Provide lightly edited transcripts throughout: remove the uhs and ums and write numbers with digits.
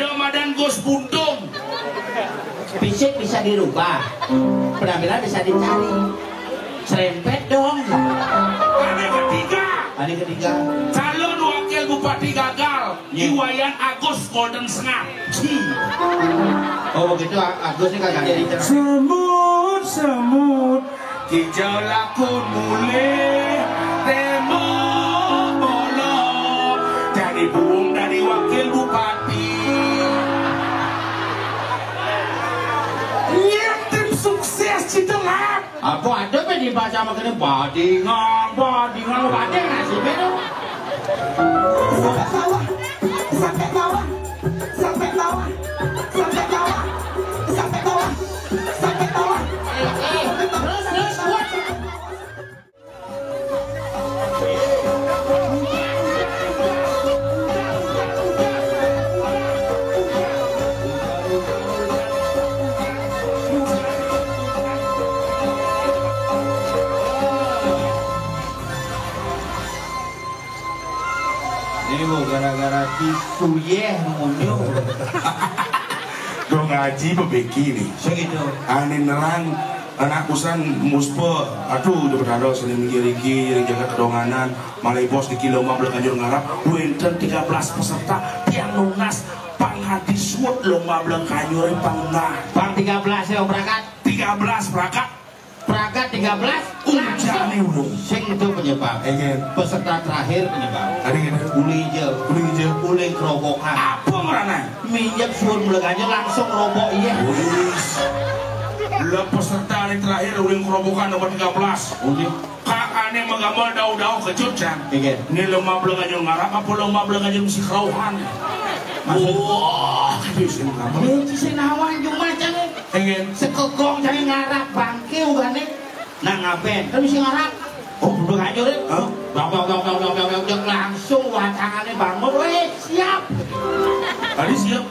Ada madan Gus Buntung. Fisik bisa dirubah, penampilan bisa dicari. Serempet dong. Ada ketiga. Calon wakil bupati gagal. Iwayan Agus Golden Sengah. Oh begitu, Agus ini kagak jadi. Semut hijau lakun mulai temo bolong jadi burung dari wakil bupati. Yang tim sukses Cidengat. Apa ada apa dibaca makanya badingan bading nasi bedo. Sampai bawah, sampai bawah, sampai bawah, sampai bawah, sampai bawah, sampai bawah. Terus kuat. Ini mau gara-gara disuyeh munyo. Dong ngaji bebeki nih. Segitu. Ane nerang anak kusan muspe. Aduh udah berada saling mengiriki jaga kedonganan. Malai bos di kilo 15 Kanjur Ngarap. Wenten 13 peserta yang lunas. Pang hadis wut lomba belang Kanjur pang nah. Bang 13 ya berangkat. 13 berangkat. Berangkat 13 Ujane udah. Sing itu penyebab. Peserta terakhir penyebab. Ada gini. Uli hijau, uli kerobokan. Apa ngerana? Minyak suun meleganya langsung robok iya. Wis. Lah peserta yang terakhir uling kerobokan nomor 13. Uli. Kak ane menggambar daun-daun kecut can. Iya. Ini lomba belang Kanjur Ngarap apa lomba belang Kanjur misi kerauhan. Wah, bisa ngambil. Ini sinawan cuma canggih. Pengen. Sekegong canggih ngarap bangke ugane. Nah ngapain? Kan mesti ngarap. Oh, udah ngajur ya? Bang, langsung wacangannya bangun. Weh, siap. Tadi siap.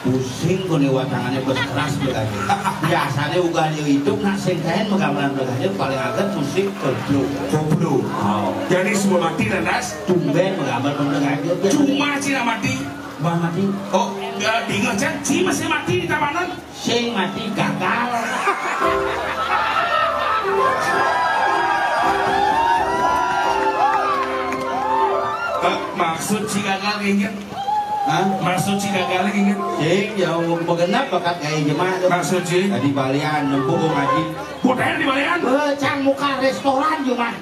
Pusing kau nih wacangannya berkeras belakangnya. Biasanya ugane itu nak singkain menggambaran belakangnya paling agak musik koplo. Jadi semua mati dan das. Tumben menggambar belakangnya. Cuma Cina mati. Bah mati. Oh, enggak bingung can. Si masih mati di tabanan. Sing mati gagal. Maksud si gagal ingat. Hah? Maksud si gagal ingat. Sing yang begenap bakat kayak jemaah. Maksud si. Di balian nempuh ngaji. Budaya di balian. Cang muka restoran cuma.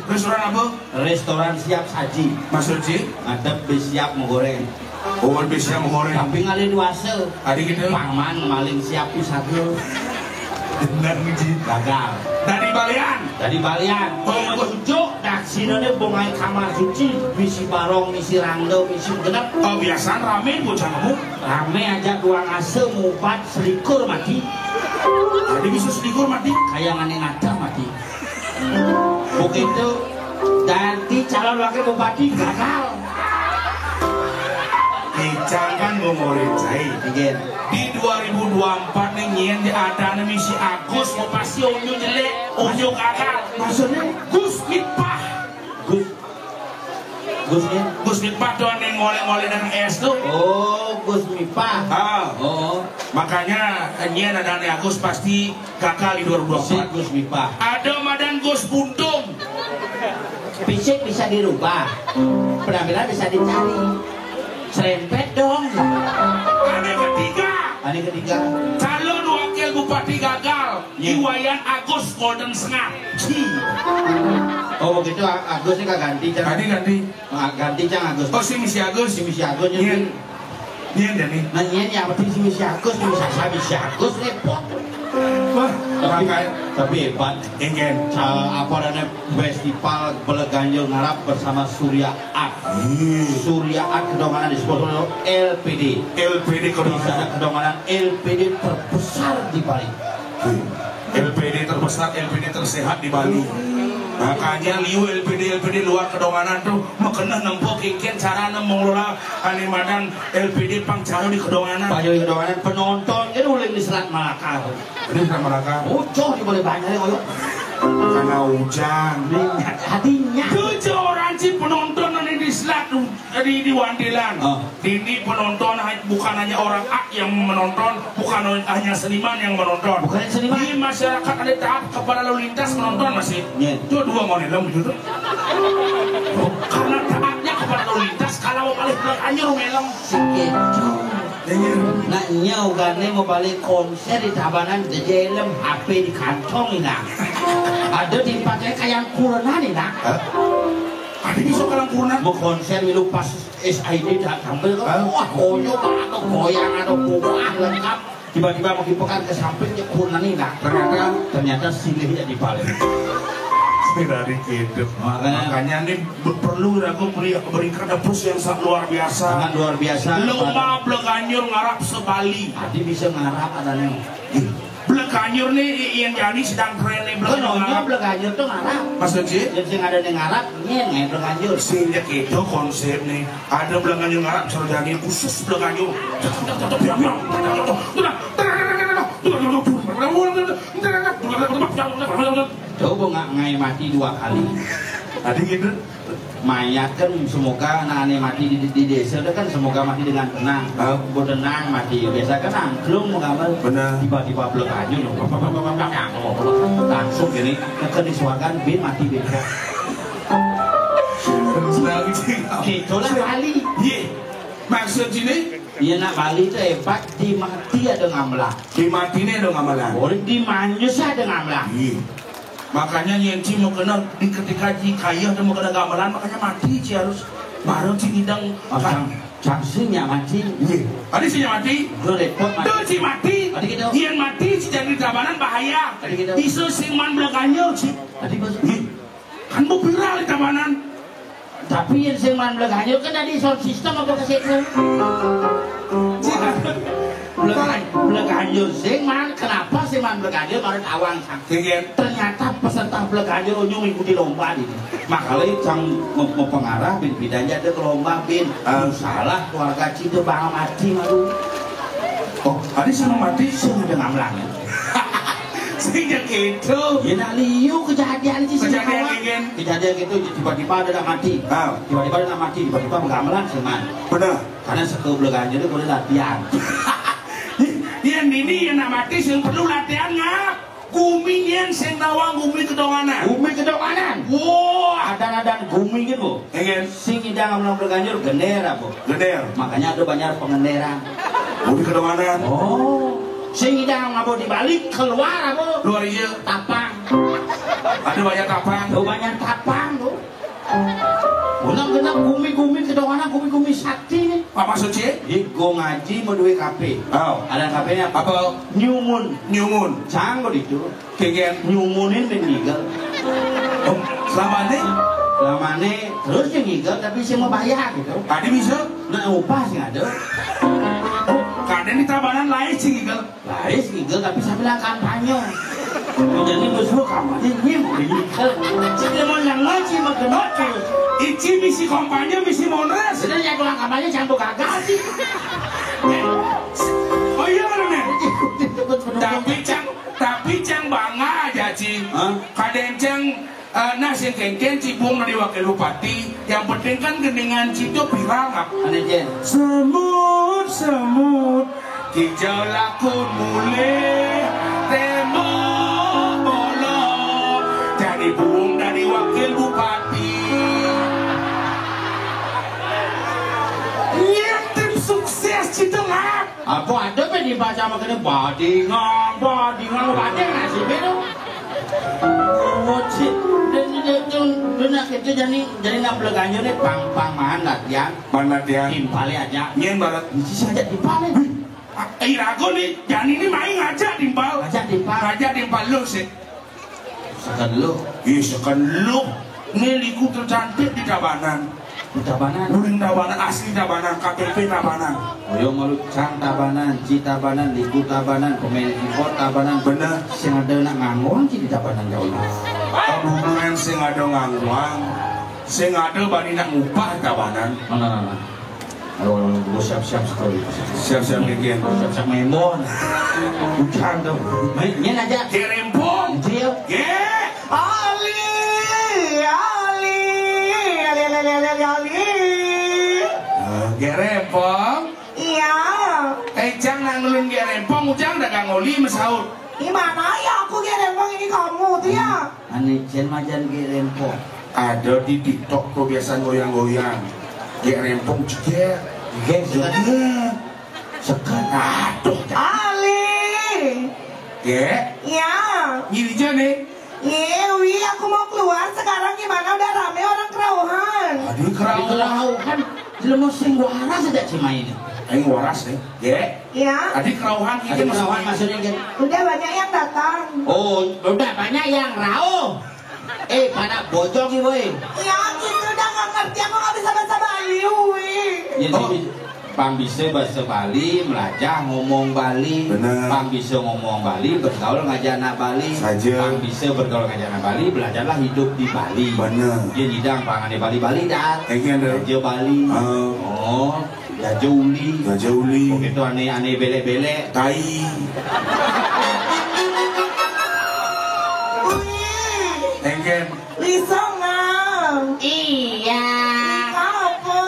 Restoran apa? Restoran siap saji. Maksud si. Ngadep siap menggoreng. Oh, bisa menggoreng. Tapi ngalih duase. Adik gitu. Paman maling siap pisahnya. Benar ngiji. Gagal. Dari balian. Dari balian. Ujuk dak sinone bongai kamar suci. Misi barong, misi rando, misi genep. Oh, biasa rame bocah kamu. Rame aja dua ngase mupat selikur mati. Jadi bisa selikur mati. Kayak ngane ngada mati. Begitu ganti calon wakil bupati gagal. Jangan ngomongin saya. Di 2024 nih nyen di ada misi Agus mau pasti unyu jelek, unyu gagal. Maksudnya Gus Mitpah. Gus Mitpah tuh yang ngoleh-ngoleh dengan es tuh. Oh, Gus Mipah. Oh, makanya nyen ada Agus pasti gagal di 2024. Gus Mipah. Ada madan Gus Buntung. Fisik bisa dirubah, penampilan bisa dicari. Serempet dong. Ada ketiga. Calon wakil bupati gagal. Iwayan Agus Golden Sengah. Oh begitu, Agus ini kagak ganti. Ganti cang Agus. Oh si misi Agus. Nyen dan nih. Nah nyen ya berarti si misi Agus, misi Agus repot. Wah, tapi hebat. Ingin. Apa namanya festival Beleganjil Ngarap bersama Surya Art. Surya Art kedonganan disebut LPD. LPD kedonganan. Kedonganan LPD terbesar di Bali. LPD terbesar, LPD tersehat di Bali. Makanya liu LPD luar kedonganan tuh makanya nempuh kikin cara mengelola animadan LPD pangcaro di kedonganan. Panjang kedonganan penonton itu udah di Selat Malaka. Ini Selat Malaka. Ucoh di boleh banyak ya koyo. karena hujan. Hatinya. Kejoran si penonton di Selat di Wandilan. Ini penonton bukan hanya orang yang menonton, bukan hanya seniman yang menonton. Bukan seniman. Di masyarakat ada tahap kepala lalu lintas menonton masih. Itu dua model begitu. Karena taatnya kepala lalu lintas kalau balik anjir melong. Segitu. Nah nyau gane mau balik konser di Tabanan di dalam HP di kantong ini nak. Ada dipakai kayak kurna nih nak. Ada bisa kalang kurna. Mau konser milu pas SID tak sampai wah koyo atau goyang atau buah lengkap. Tiba-tiba mau dipekan ke sampingnya kurna nih nak. Ternyata silihnya di balik. Dari hidup makanya ini perlu aku berikan debus yang sangat luar biasa. Sangat luar biasa. Lomba Bleganjur ngarap sebali. Tadi bisa ngarap adanya. Bleganjur nih yang jadi sedang keren nih Bleganjur tuh ngarap. Maksudnya? Yang ada yang ngarap, nyen Bleganjur. Sehingga itu konsep nih. Ada Bleganjur ngarap bisa jadi khusus Bleganjur. Coba nggak ngai mati 2 kali. Ada gitu. Mayat kan semoga anak mati di desa itu kan semoga mati dengan tenang. Tenang mati. Biasa kan angklung mau gambar. Benar. Tiba-tiba blek aja langsung gini keniswakan bin mati beda. Itulah Bali. Iya. Maksud ini? Iya nak Bali itu hebat di mati ada ngamelah. Di mati ini ada ngamelah. Boleh di manjus ada ngamelah. Iya. Makanya Yenci mau kena di ketika Ci kaya dan mau kena gamelan makanya mati Ci harus bareng Ci ngidang Cangsinya mati. Iya. Ada Ci mati. Lo repot mati. Tuh Ci mati. Yang mati Ci jadi Tabanan bahaya. Isu singman Bleganjur Ci. Tadi masuk. Kan mau viral di Tabanan. Tapi yang singman Bleganjur kan tadi sound system apa kasih itu. Bleganjur singman, kenapa singman Bleganjur baru awang ternyata peserta Bleganjur unyu mengikuti lomba ini. Makanya yang mempengarah bin bidanya ada ke lomba bin salah keluarga Cito bang mati malu. Oh, ada sama mati sing ada ngamlang ya. Sehingga gitu. Ya nak liu kejadian itu kejadian gitu tiba-tiba ada mati. Tiba-tiba ada mati, tiba-tiba gamelan singman. Benar. Karena sekel Bleganjur itu boleh latihan. Yang ini yang mati yang perlu latihan ngap. Gumi yang sing nawang gumi kedonganan. Gumi kedonganan. Wow, ada gumi gitu. Sing idang ngomong Bleganjur gender apa? Gender. Makanya ada banyak pengenderan. Gumi kedonganan. Oh. Sing idang ngabo dibalik keluar apa? Luar iya. Tapang. Ada banyak tapang. Ada banyak tapang tuh. Ulang gumi kedonganan gumi sakti nih. Apa maksudnya? Gue ngaji mau duit kafe. Ada kafenya apa? Nyumun. Canggo itu. Kegen nyumunin meninggal. Selama ini terus yang ngigal tapi saya mau bayar gitu. Tadi bisa? Nah upah sih ada. Kadang di Tabanan lain sih ngigal. Lain ngigal tapi saya bilang kampanye. Jadi musuh kampanye ngigal. Jadi mau yang ngaji mau kenal. Ici misi kampanye misi monres. Sudah yang pulang kampanye jangan gagal sih. Oh iya benar. Tapi cang bangga aja Ci. Kadang cang nas yang kengken Cibung dari wakil bupati. Yang penting kan geningan Cito viral ngap. Semut hijau lakun mulai tembok bolong jadi buung dari wakil bupati. Yang tim sukses Cito ngap. Apa ada pe dibaca makanya badingan ngasih bedo. Wocit dan kita jadi nggak Bleganjur nih pang latihan. Timpali aja. Nyen barat. Bisa aja timpali. Rago nih, jangan ini main ngajak timpal. Ngajak timpal lu sih. Sekan lu. Iya sekan lu. Ngeliku tercantik di Tabanan. Luring Tabanan, asli Tabanan, KTP Tabanan. Oyo malu cang Tabanan, Ci Tabanan, Liku Tabanan, pemain keyboard Tabanan. Bener. Sing ada nak ngangguang Ci di Tabanan jauh. Bukan sing ada ngangguang, sing ada bani nak ngupah Tabanan. Mana. Aduh, gue siap-siap sekali. Siap-siap bikin. Siap-siap memon. Hujan tuh. Mainnya aja. Dirempong. Kecil. Ye. rempong. Iya. Ejang nang ngulun ge rempong, ujang dagang oli mesaut. Gimana ya aku rempong ini kamu tuh ya? Ane jen majan ge rempong. Ada di TikTok tuh biasa goyang-goyang. Ge rempong jeger. Jeger. Sekan. Aduh. Ali. Ge. Iya. Gini aja nih. Wi, aku mau keluar sekarang gimana udah rame orang kerauhan. Aduh kerauhan. Kan jelema sing waras aja cima ini. Aing waras nih. Ge. Iya. Tadi kerauhan Ada kerauhan maksudnya kan? Udah banyak yang datang. Oh, udah banyak yang rauh. Pada bojong nih boy. Ya gitu udah nggak ngerti aku nggak bisa bahasa Bali, Wi. Jadi Pang bisa bahasa Bali, melajah ngomong Bali. Bener. Pang bisa ngomong Bali, bergaul ngajana Bali. Saja. Pang bisa bergaul ngajana Bali, belajarlah hidup di Bali. Bener. Dia hidang pangane Bali dat. Egen deh. Raja Bali. Oh, Raja Uli. Raja Uli. Begitu aneh-aneh bele-bele. Tai. Wi, Egen. bisa nggak? Iya. Apa?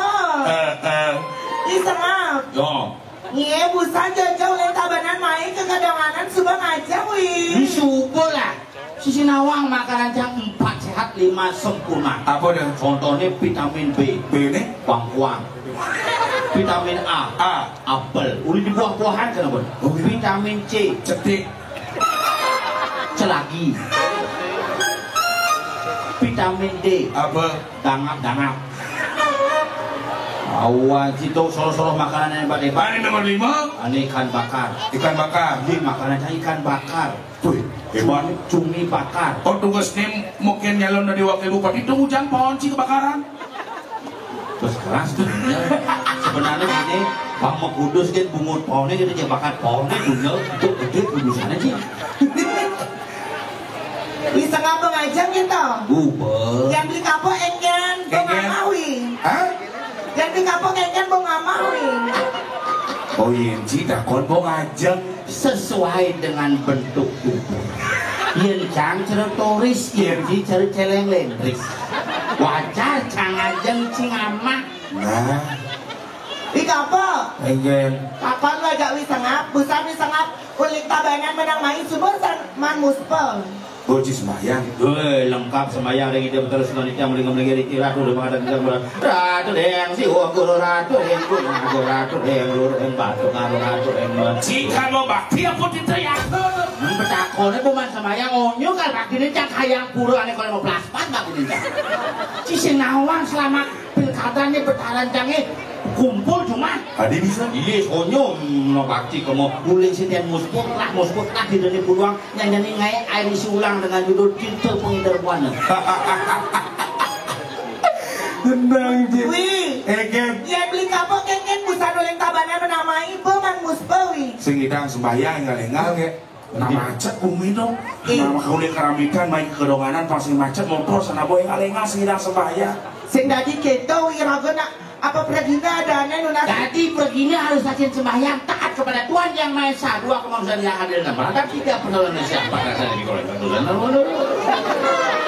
Bisa nggak? Yo. Iya, busan jauh-jauh yang tabanan main ke kadonganan subang aja, Wi. Disubuh lah. Sisi nawang makanan yang 4 sehat 5 sempurna. Apa deh? Contohnya vitamin B. B nih. Bangkuang. Vitamin A. Apel. Uli di buah-buahan kan apa? Vitamin C. Cetik. Celagi. Vitamin D. Apa? Dangap-dangap. Awan situ solo-solo makanan yang hebat. Ini nomor 5. Ini ikan bakar. Ikan bakar. Ini makanannya ikan bakar. Wih, hebat. Cumi bakar. Oh tugas nih mungkin nyalon dari wakil bupati itu hujan pohon sih kebakaran. Terus keras tuh. Sebenarnya ini Bang Kudus kan bungut pohonnya gitu dia bakar pohonnya dunia itu gede kudusannya sih. Bisa nggak pengajang gitu? Yang beli kapok engen, bongamawi. Hah? Yang beli kapok engen, bongamawi. Oh iya, dah konbong aja. Sesuai dengan bentuk tubuh. Yen cang ceretoris, yen ji celeng lentris. Wajar cang ajeng cing amak. Nah, Di kapok. Egen. Kapan lo gak bisa ngap? Busan bisa ngap. Kulit tabanan menang main subur san man muspel. Boci sembahyang. Lengkap sembahyang dengan ide betul selanjutnya melingkar riki ratu dengan ada tiga bulan ratu yang si guru ratu yang guru ratu yang guru yang batu ngaru ratu yang Jika mau bakti apa diteriak? Betakonnya bukan sembahyang onyo kan bakti ini cak hayang pura aneh kalau mau plasmat bakti ini Cici nawang selama pilkadanya bertarancangnya kumpul cuma Adi bisa? iya onyo mau bakti kamu guling setiap musput lah di dunia peluang nyanyi ngai air isi ulang dengan judul cinta pengindar buana. Tenang je. Wih. Egen. Ya beli kapok engen busan oleh tabanan menamai man muspel wi. Sengidang sembahyang engal-engal ge. Nah macet umi dong. Nama kaulian karamikan main ke kedonganan pasti macet motor sana boy engal-engal sengidang sembahyang. Sing dadi keto wi ragona apa pergina ada nuna. Jadi perginya harus rajin sembahyang taat kepada Tuhan yang Maha Esa. Dua kemanusiaan yang adil dan beradab. Tiga pertolongan siapa kata lagi kalau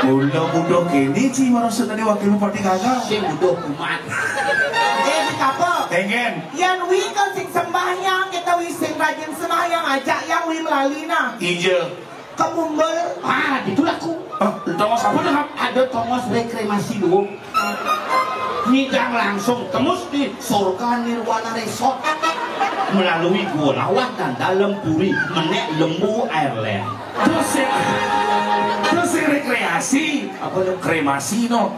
Mudah-mudah kini sih merasa tadi wakil bupati gagal. sing butuh kumat. Di kapok. Egen. Yang wi kau sing sembahyang kita wi sing rajin sembahyang ajak yang wi melalina. Ijo. Kemumbel. Itulah ku. Tongos apa dengan? Ada tongos rekremasi dulu. Nidang langsung tembus di Surga Nirwana Resort melalui gua lawat dan dalam puri menek lembu Ireland. Terus rekreasi. Apa itu? Kremasi no.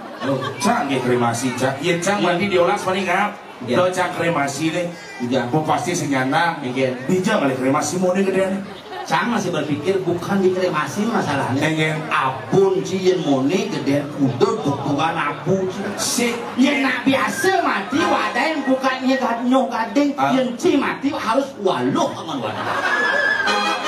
Cang ya kremasi cang. Iya cang mandi diolas paling ngap. Do cang kremasi deh. Iya. Bu pasti senyana. Iya. Bija kali kremasi mau nih gedean. Cang masih berpikir bukan di kremasi masalahnya. Iya. Abun cian moni gedean kudur bukan abu si yang nak biasa mati wadah yang bukannya nyok gading yang ci mati harus waluh aman wadah.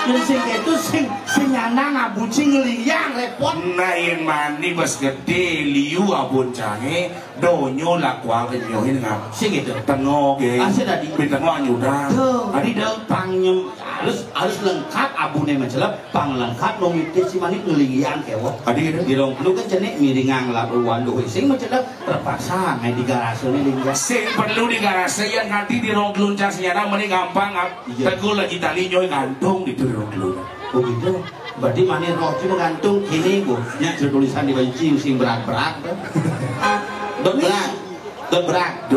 Dan sing itu sing nyana ngabuci ngeliyang repot. Nain mani bas gede liu abun cange donyo lakwal kenyohin ngap. Sing itu. Tengok ya. Asih tadi. Bintang nyudah. Tadi dah pangnyem harus lengkap abune mencelap pang lengkap nomite si manik ngeliyang kewo. Adi gitu. Di lu kan cenek miringang labuan lu sing mencelap terpaksa ngai di garasi ini lingga. Sing perlu di garasi yang nanti di rong keluncas nyana meni gampang ap. Tegul lagi tali nyoy gantung di rong keluncas. Oh gitu. Berarti mani roci menggantung ini gua. Nya tulisan di baju sing berat-berat. Don berat.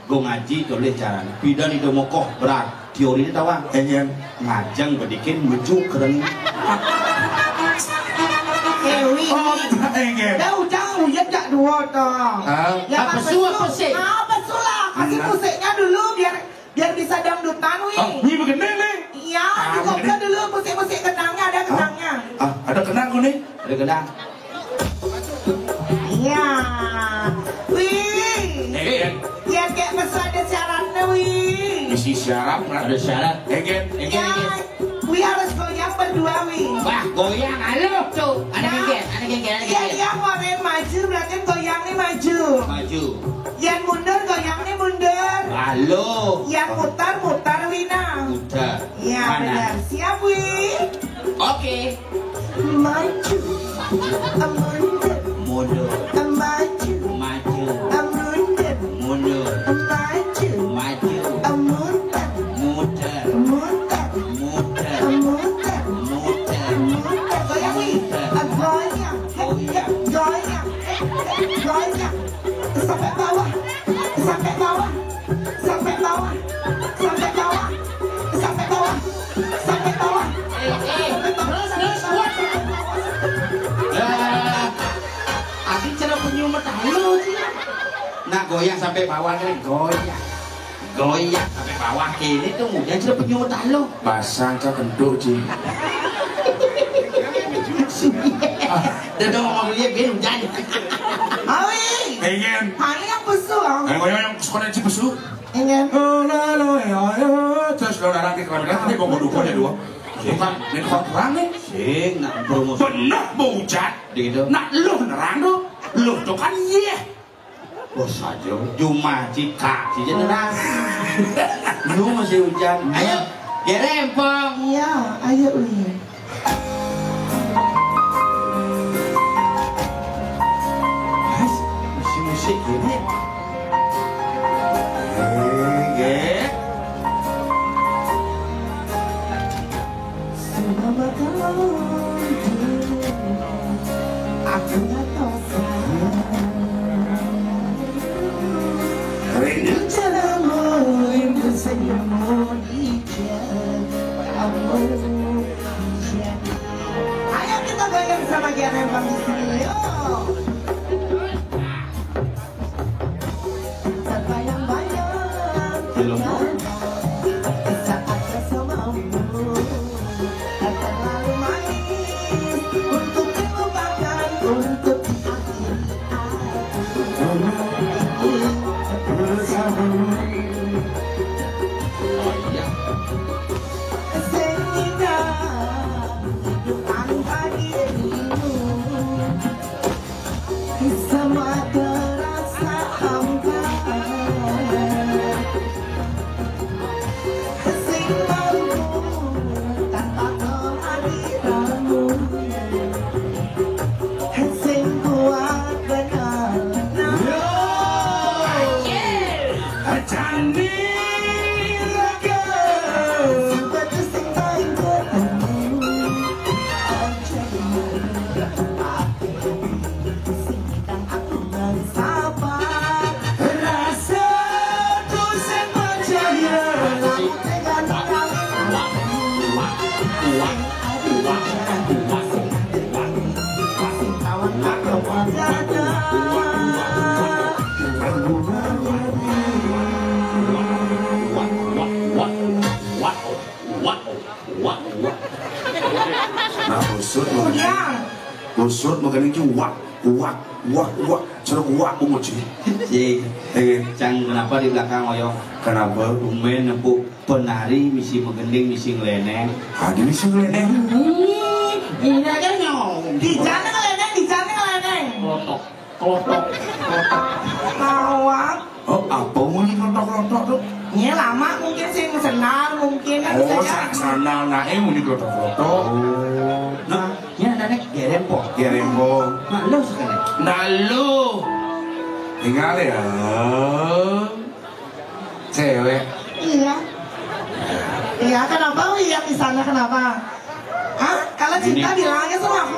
Gue ngaji tulis caranya. Bidan itu mokoh berat. Teori ini tawa. Enyen Ngajang bedikin mejuk keren. Ewi. enyen. Dah ujang uyat jak dua toh. Apa su apa sih? Apa su lah? Kasih musiknya dulu biar bisa dangdutan wi. Ini begini nih. Iya, dikopnya dulu musik-musik kenangnya ada kenangnya. Ada kenang gue nih. Ada gedang. Iya. Wih. Ya kayak mesra ada syaratnya wih. Isi syarat Ada syarat. enyen. Ya, wih harus goyang berdua wih. Wah, goyang halo tuh. Ada gengger. Ya, yang orang maju berarti goyang nih maju. Maju. Yang mundur goyang nih mundur. Halo. Yang mutar wina. Udah. Ya benar. Siap wih. Oke. Maju. Mundur. Mundur. Maju. Maju. Mundur. Mundur. Maju. Maju. Muter. Muter. Muter. Muter. Muter. Muter. Muter. Goyang wih. Goyang. Goyang. Goyang. Sampai bawah. Sampai bawah. Sampai bawah. Sampai bawah. Sampai bawah. Sampai bawah. Terus Adi cara penyumet halo sih. Nah goyang sampai bawah kan goyang. Goyang sampai bawah ini tuh mudah cara penyumet halo. Pasang ke kenduk ji. Dan dong ngomong dia biar hujan. Awi. Enyen. Hari yang besar. Yang sekolah ci besu. Ingin. Terus lo narang di kamera tadi kok dua dua. Bukan, ini kurang nih. Sing nak promosi. Benar bujat. Gitu. Nak lu nerang do. Lu tuh kan iya. Bos saja. Cuma cika sih nerang. Lu masih hujan. Ayo, ya rempong. Iya, ayo Uli. Musik gini. Selama kau aku gak tahu rindu caramu, rindu senyummu di kamu. Ayo kita goyang sama Gian Rempong di sini, yuk. Terbayang-bayang saat bersamamu. Terlalu manis untuk dilupakan, untuk sehingga hidup tanpa dirimu semua terasa hampa. Simbangku tanpa kehadiranmu, sing kuat benar. Candi raga. Seperti sing baik ketemu. Singkang aku mensabar. Rasa tuh sen percaya. Aku tegan kawan aku berada. Nah, busut mau Udah. busut mau kena cuak. wak ceruk wak umuji Cing, Cang kenapa di belakang oyong? kenapa Umen nempuk penari misi menggending misi ngeleneng. ada misi ngeleneng Ini aja nyong. Di jana ngeleneng. Klotok. Awak. oh apa mau klotok tuh Ini lama mungkin sih senar mungkin kan oh bisa sana nae mau klotok Nah, ini ada nek gerempo. ya rembo Malu sekali. nalu tinggal ya cewek Iya. Iya kenapa? Oh iya di sana kenapa? Hah? Kalau cinta Ini- bilang aja sama aku.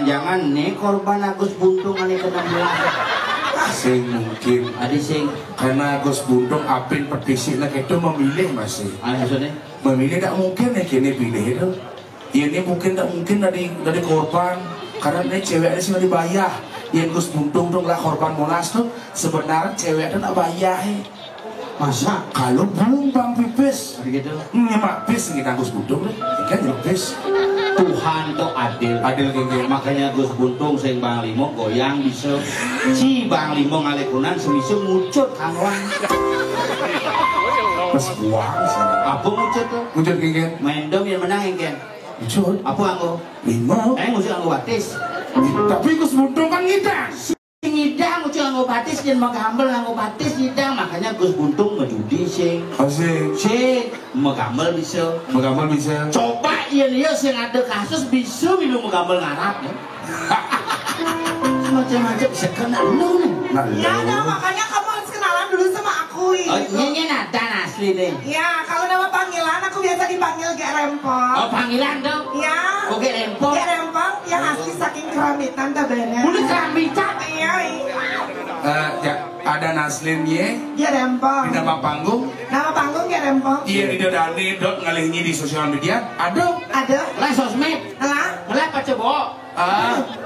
Jangan nih korban Agus Buntung ane ke 16. sing mungkin Adi sing karena Gus Buntung apin petisi nak itu memilih masih maksudnya memilih tak mungkin ya kini pilih itu ini mungkin tak mungkin dari korban karena ini cewek ini sih dibayar yang Gus Buntung tuh lah korban Monas tuh sebenarnya cewek itu nak bayar masa kalau belum Bang Pipis gitu. nyemak pis kita Gus Buntung nih kan pis Tuhan itu adil gini makanya Gus Buntung sing Bang Limo goyang bisa si Bang Limo ngalekunan semisal mucut kangwang pas buang sih apa mucut tuh muncul gini main dom yang menang yang kan muncul apa anggo lima musuh anggo batis tapi Gus Buntung kan ngidang ngidang musuh anggo batis dan menggambel anggo batis ngidang makanya Gus Buntung ngejudi sing asik menggambel bisa menggambal bisa coba iya sing ada kasus bisa minum menggambel ngarap ya macam-macam bisa kena lu Ya ada makanya kamu harus kenalan dulu sama aku. oh ini nada asli deh Ya kalau nama panggilan aku biasa dipanggil Gek Rempong. oh panggilan dong Ya. oke rempong Gek Rempong yang asli saking keramitan tabene. udah kerambitan Iya. ya, ada Naslin ye Gek Rempong. di nama panggung Nama panggung Gek Rempong. iya di dodani dot ngalihnya di sosial media ada Ada. lah sosmed Lah. lah apa coba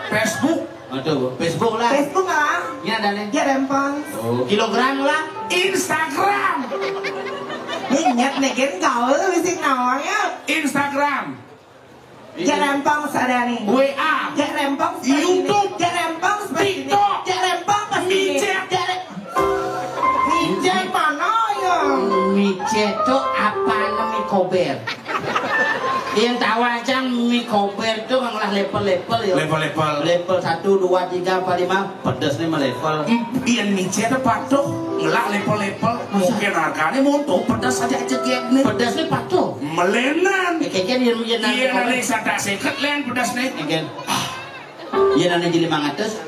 Facebook aduh Facebook lah Facebook lah. ini ada nih Gek Rempong. oh kilogram lah Instagram Ini nyet nih kan gaul mesti nawangnya. Instagram Gek Rempong sadari. WA Gek Rempong YouTube. Gek Rempong TikTok. Gek Rempong Micet. Micet mana ya? micet tuh apa namanya kober yang tahu aja mie kober tuh ngelah level-level ya level-level level 1, 2, 3, 4, 5 pedas nih mah level iya micet patok ngelak level-level mungkin harganya montok pedas aja kayak nih pedas nih patuh melenan kayaknya dia punya iya nanti sata seket len pedas nih Engken. Iya nanti jadi 500.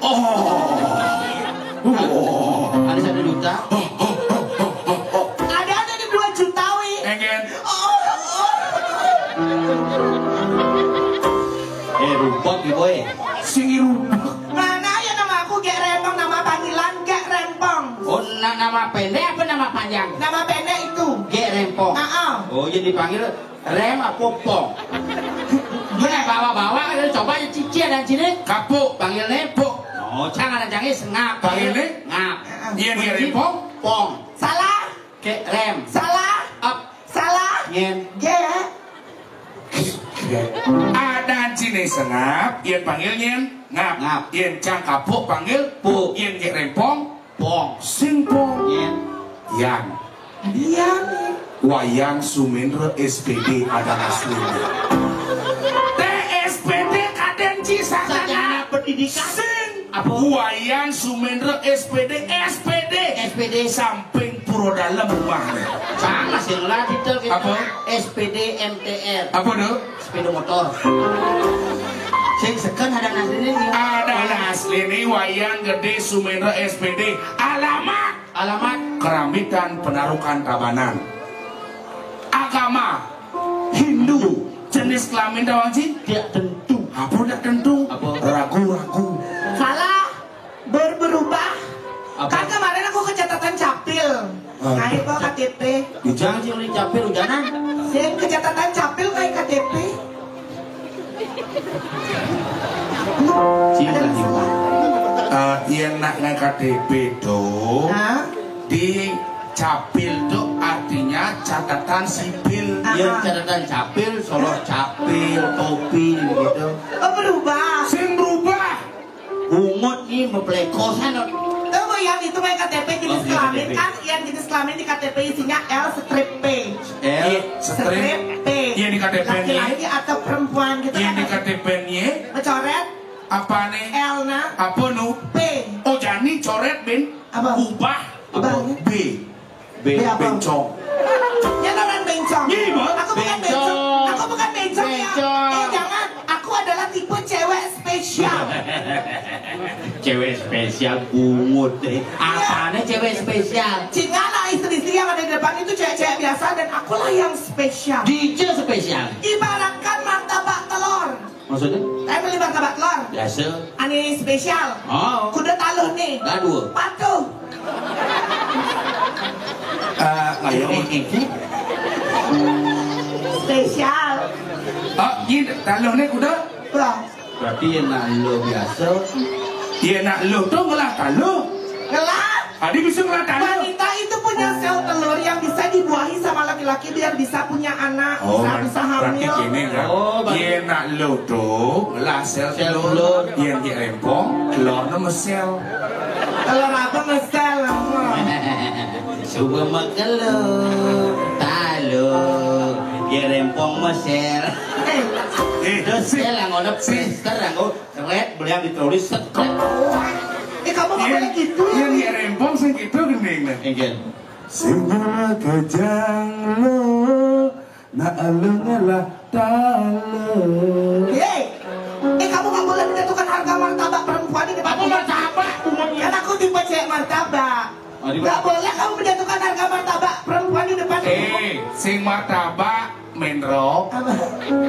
Ada 1 juta. Ada di 2 juta wi. Engen Rumput nih boy. sing rubah Mana ya nama aku Gek Rempong, nama panggilan Gek Rempong. Oh nama pendek apa nama panjang? Nama pendek itu. Gek Rempong. Oh jadi dipanggil Rem apa Pong? Mana bawa-bawa coba cici dan sini kapuk panggilnya Pong. Oh jangan ada jangan ngap. Panggilnya? Ngap. Iya Gek Rempong. Pong. Salah. Gek Rem. Salah. Up. Salah. Nyen. Gek. Ada cine sengap yang panggilnya ngap yang cang kapuk panggil Pu. yang Gek Rempong Pong. sing pong Nyen. yang Iya. Wayang Sumendra SPD ada aslinya TSPD Kaden Cisarana Sarjana pendidikan. sing Apa? Wayang Sumendra SPD SPD. samping puro dalam rumahnya Sama sih lah titel kita. Apa? SPD MTR. apa tuh? Sepeda motor. Sing seken ada nasline nih. Ada asli nih Wayang Gede Sumendra SPD alamat Kerambitan Penarukan Tabanan agama Hindu jenis kelamin dawanci Tidak tentu. apa tidak tentu Apa? ragu-ragu Salah. Berubah. Apa? Kan kemarin aku ke catatan capil. Naik ke KTP. Jangan sih udah capek hujanan. Sing ke catatan capil naik KTP. Sih udah hilang. yang nak KTP tuh Hah? di capil tuh artinya catatan sipil Yang catatan capil, solo capil, topi gitu. Oh berubah. sing berubah bungut nih memplekosan. Tuh Bu, yang itu main KTP jenis kelamin kan, yang jenis kelamin di KTP isinya L strip P. L Strip P. Iya di KTP-nya. Laki-laki atau perempuan gitu Iya kan. di KTP-nya. Mencoret Apa nih? L na Apa nu? P. Oh jadi coret Ben. Apa? Ubah. Ubah. B. B apa? Bencong. Ya orang bencong. Iya, Bu. Aku bukan bencong. Aku bukan bencong ya. Jangan. Aku adalah tipe cewek spesial. Cewek spesial bungut deh. Apanya cewek spesial? Cingala istri-istri yang ada di depan itu cewek-cewek biasa dan akulah yang spesial. DJ spesial. Ibaratkan martabak telur. Maksudnya? Saya beli martabak telur. Biasa. Ani spesial. Oh. Kuda taluh nih. Gaduh. Patuh. Ayo. Spesial. Oh, ini taluh nih kuda. Wah. Berarti enak lo biasa. Iya nak lu tuh ngelah taluh. Ngelah. Adi bisa ngelah taluh. Wanita itu punya sel telur yang bisa dibuahi sama laki-laki biar bisa punya anak, bisa berarti hamil. gini kan? Oh, iya nak lu tuh ngelah sel telur. Iya di rempong, telurnya mesel. Telur apa mesel? Coba makelo, talo, ya rempong mesel. Dosel yang ada pester yang keret beli yang ditulis sekret. Kamu nggak boleh gitu ya? Iya di rempong sih gitu gening nih. Enggen. Simbol kejang lo, nak lu ngelah taluh. Kamu nggak boleh menentukan harga martabak perempuan di depan. Apa martabak? Kan aku tipe cewek martabak. Nggak boleh kamu menentukan harga martabak perempuan di depan. Sing martabak menro,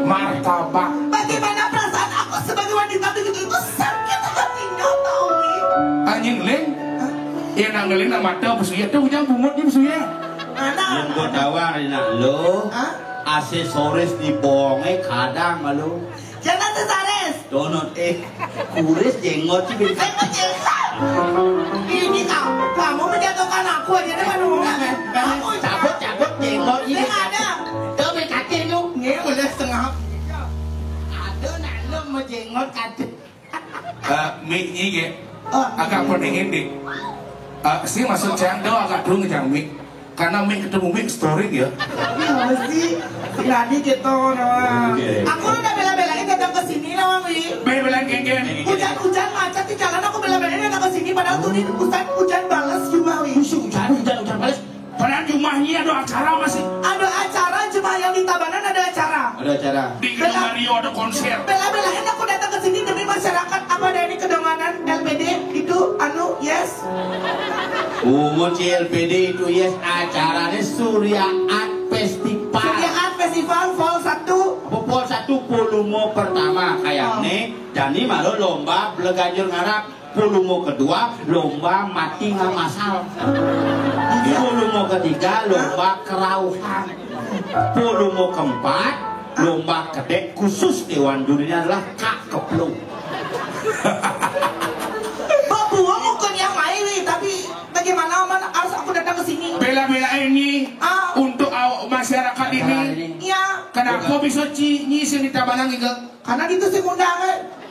martabak. Bagaimana perasaan aku sebagai wanita begitu itu sakit hatinya tau nih. Anjing leng, iya nak ngeleng nak mata besuya tuh jangan bungut ni besuya. Yang gua tawar nak lo, aksesoris di bonge kadang malu. Jangan sesares. Donut kuris jenggot sih bin. Saya menyesal. Ini kamu menjatuhkan aku aja depan umum kan? Kamu Cabut jenggot ini. Saya ada. Tuh bekatin lu. Ini udah setengah. Aduh nak lu mau jenggot katin. Mik ni ke, agak peningin dik. Si masuk cang do agak dulu ngejang mik. Karena mik ketemu mik story ya. Iya sih. Tadi gitu nah. Aku udah bela-belain datang ke sini lah Wi. Bebelan geng-geng. Hujan macet di jalan aku bela-belain datang ke sini padahal tuh ini hujan balas cuma Wi. Hujan balas. Padahal rumahnya ada acara masih. Ada acara cuma yang di Tabanan ada acara. Ada acara. Di Gedung Mario ada konser. Bela-belain aku datang ke sini demi masyarakat apa dari Kedonganan LPD itu yes. Umur LPD itu yes acaranya Surya Art Festival. Surya Art Festival Fall 1. Fall 1 pulumo pertama kayak nih. Jadi malu lomba belajar ngarap. Pulumo kedua lomba mati nggak masal. Pulumo ketiga lomba kerauhan. Pulumo keempat lomba kedek khusus Dewan Dunia adalah Kak Keplung. Buang bukan yang main Wi, tapi bagaimana harus aku datang ke sini? Bela-bela ini untuk masyarakat ini. Iya. Kenapa bisa nyisi di Tabanan gitu? Karena gitu sih undangan.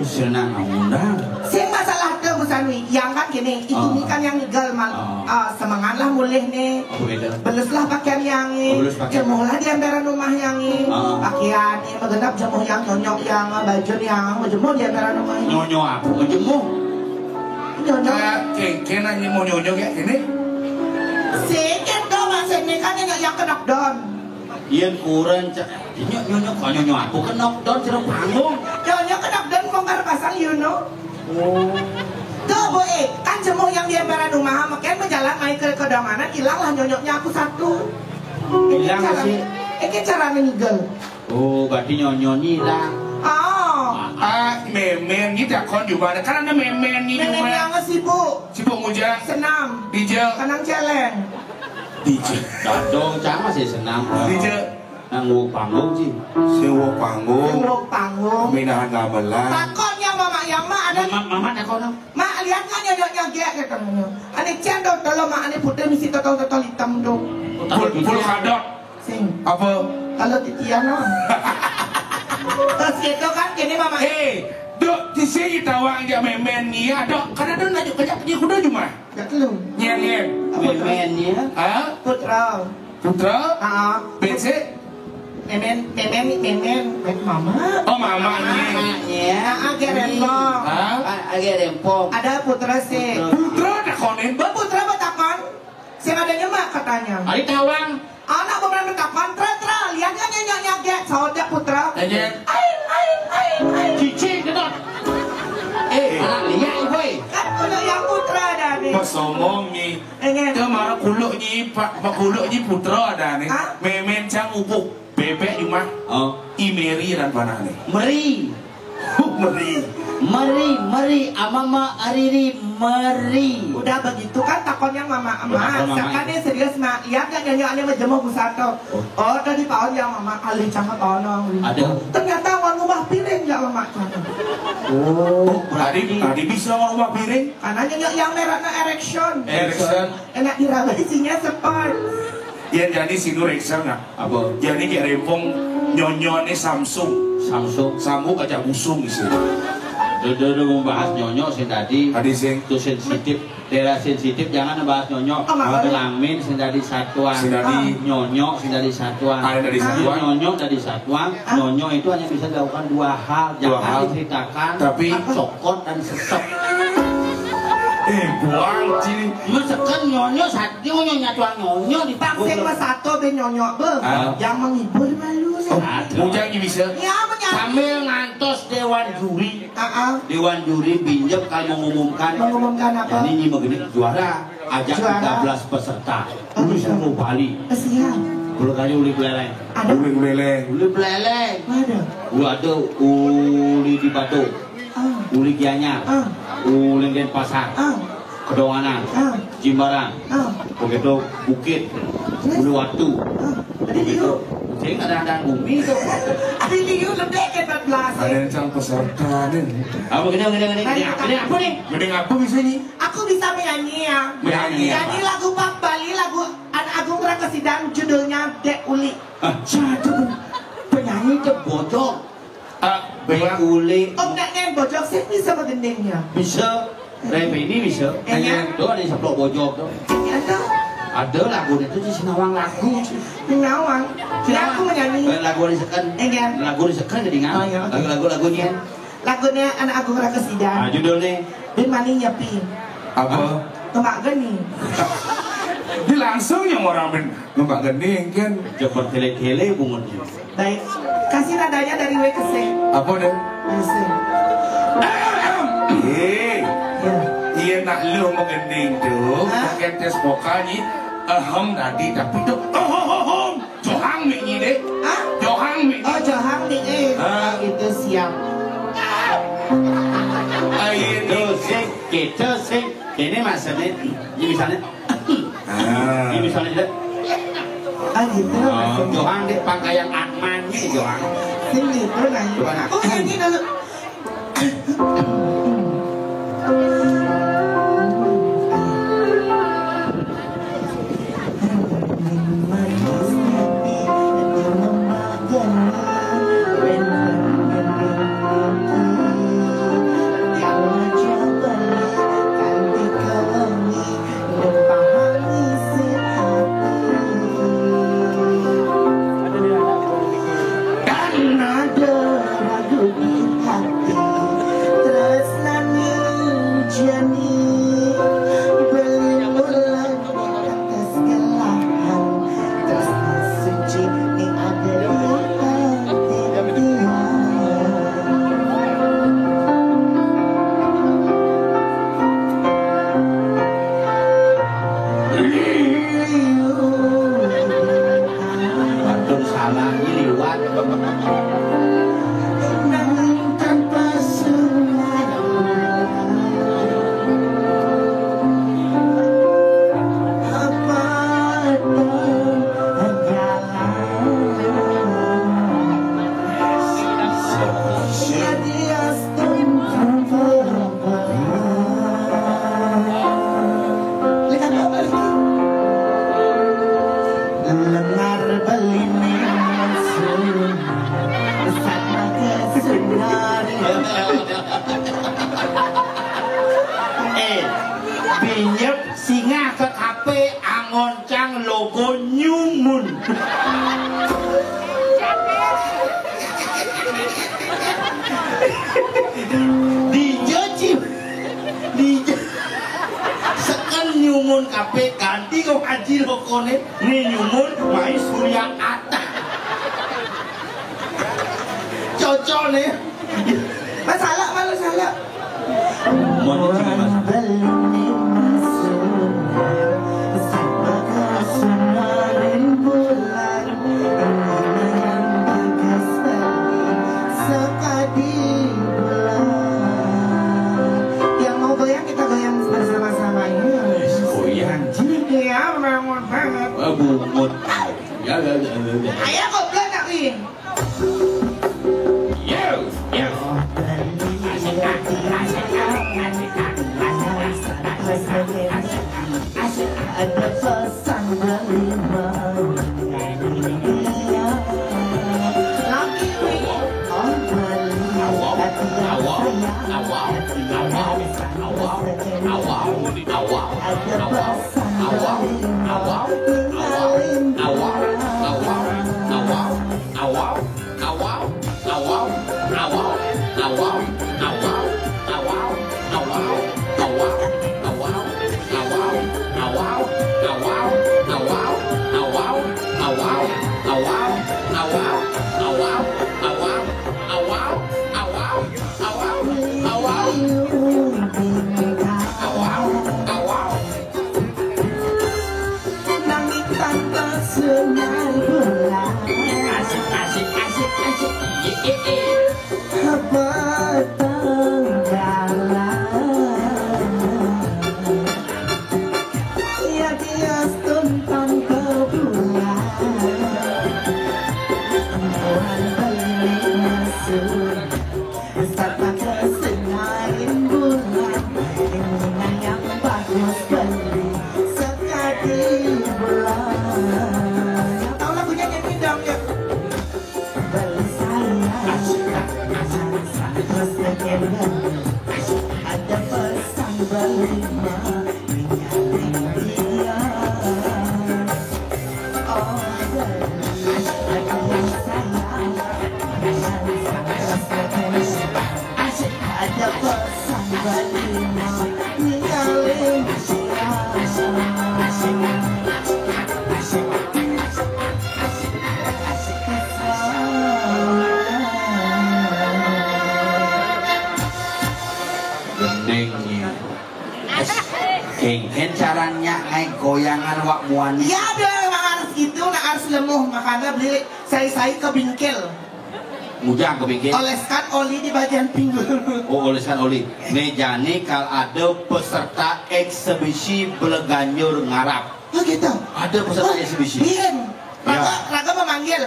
Senang undang. Sih masalah ke Busanwi, yang kan gini, itu nih kan yang nigel mal, semangat lah mulih nih, beluslah pakaian yang ini, jemuhlah di emperan rumah yang ini, pakaian ini menggenap jemuh yang nyonyok yang baju yang jemuh di emperan rumah ini. Nyonyo apa? Jemuh. Nyonyok. Keng nanya mau nyonyo kayak gini? Sikit dong maksudnya kan yang kena down. Ian kurang cak. Nyonyo kok nyonyo aku kan knockdown cerong panggung. Nyonyok kena down bongkar pasang you know. Tuh Bu kan jemuh yang di emperan rumah, makanya berjalan main ke Kedonganan, hilanglah nyonyoknya aku satu. Hilang sih. Ini cara nigel. Oh, berarti nyonyo hilang. Memen gitu kon di mana? Karena ada memen ini Memen yang sibuk. Sibuk ngujang. Senam. Dijel. Kanang celeng. Dijel. Dong cama sih senang. Dijel. Nanggu panggung sih. Sewa panggung. Sewa panggung. Minahan gamelan. Takutnya mama yang ada. Mama takut dong. Mak lihat kan nyonyoknya gek katanya. Ane cendol tolong mak ane putih misi totol hitam dong. Pul kadok. Sing. Apa? Kalau titian non. Terus gitu kan gini mama. Tisi tawang ja memen nia dok karena ada najuk kejap dia kuda cuma. Jak lu. Nyen. Memennya. Ah, Putra. putra. Ah, BC. memen mama. Oh mamanya. Mamanya. Agak rempong. Ah, Agak rempong. Ada putra sih. putra dah konen. Putra betakon. Sing ada nyemak katanya. Ari tawang. Anak beneran betakon. Tra. Lihatnya nyanyi saudara putra. Nyen. Ain. Cici kedot. Anak lihat boy. Kan punya yang putra ada nih. Pas ngomong nih. Engen. Kemana kuluknya pak kuluknya putra ada nih. Hah? Memen cang ubuk bebek cuma. Oh. Imeri dan panah nih. Meri. Meri. Meri. Amama ariri meri. Udah begitu kan takonnya mama Takon mama. Sekarang serius mak. Lihat kan nyanyi menjemur busato. Oh tadi tahun yang mama alih cangkat tonong. Ada. Ternyata orang rumah piring ya mama. Oh. Tadi bisa ngomong piring. Karena nyanyi yang merahnya erection. Erickson. Enak diraga isinya sepon. Ya jadi si Nur Erickson nggak? Apa? Jadi kayak rempong nyonyone Samsung. Sambung aja busung di sini. Dulu membahas nyonyo sing tadi. Tadi sing Itu sensitif, daerah sensitif jangan bahas nyonyo. Kelamin sing tadi satuan. Sing tadi nyonyo sing tadi satuan. Ada dari satuan. Nyonyo dari satuan. Nyonyo itu hanya bisa dilakukan dua hal. Dua Jangan hal. diceritakan. Tapi sokot dan sesek. buang cini. Mesekan nyonyo satu nyonya tuang nyonyo di Taksir mas satu ben nyonyok be. Yang menghibur malu Oh, sih. bujang ini bisa. Ya menyatu. Sambil ngantos dewan juri. Dewan Juri pinjam kalau mengumumkan. Mengumumkan apa? Ini begini juara. Ajak Juara. 13 peserta. Uli suruh Bali. Siap. Kalau kali uli beleleng. Ada. Uleng-uleng. Uli beleleng. Ada. Ada uli di Batu. Ah. Uli Gianyar. Uli Denpasar. Kedonganan. Jimbaran. Begitu Bukit. Uli Watu. Ada di yuk. Sing ada bumi itu. Ada di yuk lebih ke 14. Ada yang cang peserta nih. Apa gini apa nih? Gede ngapa bisa nih? Aku bisa menyanyi ya. Menyanyi Nyanyi lagu Pak Bali, lagu Anak Agung Rakasidang, judulnya Dek Uli. Jatuh. Penyanyi itu bojok. Dek Uli. Om Nek Nen bojok sih bisa begendengnya. Bisa. Rebe ini bisa. Iya. Tuh ada yang seplok bojok tuh. Ya tuh. Ada lagu itu di Sinawang lagu. Nyawang. Ya aku menyanyi. Lagu disekan. Enggak. Lagu disekan jadi Oh, iya. lagu-lagunya. Lagunya Anak Agung Rakasidang. Judulnya. Dan mani nyepi. Apa? Tomak geni. Dia langsung yang orang ben ngebak gending kan. Jepot tele-tele bungunnya. Baik. Kasih nadanya dari W ke C. Apa deh? C. Ya. Iya nak lu mengending tuh. Pakai tes vokalnya. Tadi tapi tuh. Johang ini deh. Hah? Johang ini. Oh Johang nih. Itu siap. Itu sih, gitu sih. Ini maksudnya, ini misalnya. Ini misalnya tidak. Gitu. Johan deh pakaian Atman ini Johan. Sing gitu nyanyi. Aku nyanyi dulu. nyumun kape ganti kok haji lokone nih nyumun mai Surya Atta cocok nih Masalah malu salah. mau Yang mau goyang kita goyang bersama-sama ini. goyang Iya, bangun banget. bungut ya Ayo goblok tapi. Ada pesan dari ada pesan berlima ada pesan berlima ninggalin Kengken caranya naik goyangan wak muan. Ya ada harus gitu, harus lemuh makanya beli saya ke bingkel. Mujang ke bingkel. Oleskan oli di bagian pinggul. Oh oleskan oli. Nejani kal ada peserta eksebisi Beleganjur ngarap. Oh gitu. Ada peserta eksebisi. Bien. Raga memanggil.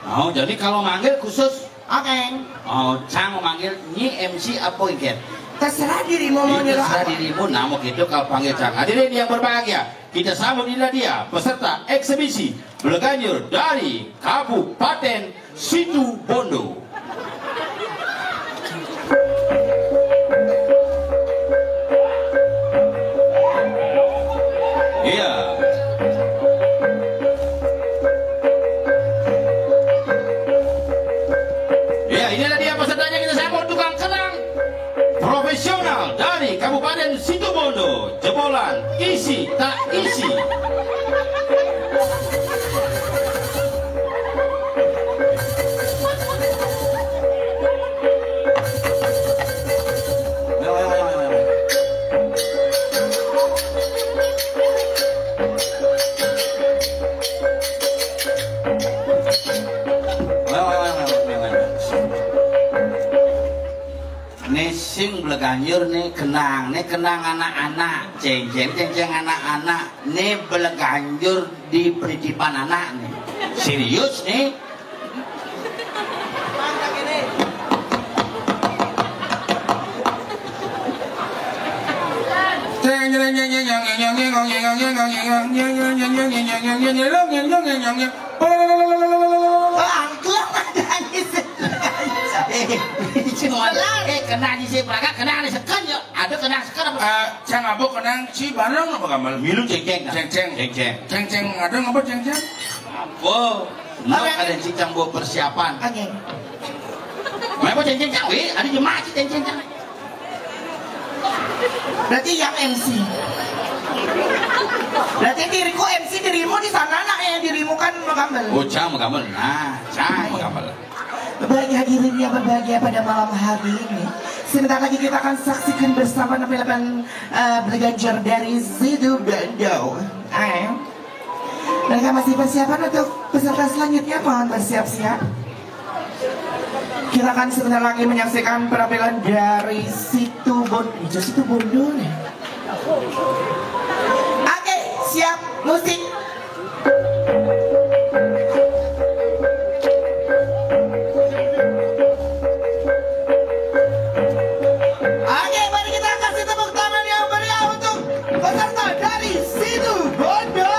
Oh jadi kalau manggil khusus. Oke. Oh Cang memanggil ni MC apa ikan? Terserah dirimu mau nyuruh Terserah apa. dirimu, namun gitu kalau panggil Cang. Hadirin yang berbahagia, kita sambut dia peserta eksebisi Beleganjur dari Kabupaten Situbondo. Iya. Ya, inilah dia pesertanya, kita sambut tukang kenang profesional dari Kabupaten Situbondo. Jebolan isi tak isi. Sing Beleganjur nih kenang anak-anak, ceng anak-anak, nih Beleganjur di penitipan anak nih, serius nih. Kena di si Praga, kena di sekan ya. Ada kena sekan apa? Cang abo kenang si barang apa kamal? Milu ceng-ceng. Ceng ada ngapa ceng? Apa? Mau ada cicang buat persiapan. Oke. Mau ceng-ceng cawe, ada jemaah ceng-ceng. Berarti yang MC. Berarti diriku MC, dirimu di sana nak ya, dirimu kan mengambil. Oh, Cang mengambil. Nah, Cang mengambil. Berbahagia hadirin yang berbahagia pada malam hari ini. Sebentar lagi kita akan saksikan bersama penampilan berganjar dari Situ Bondo. Mereka masih persiapan untuk peserta selanjutnya, mohon bersiap-siap. Kita akan sebentar lagi menyaksikan penampilan dari Situ Bondo. Situ Bondo nih. Oke, siap musik. Oke, mari kita kasih tepuk tangan yang meriah untuk peserta dari Situ Bondo.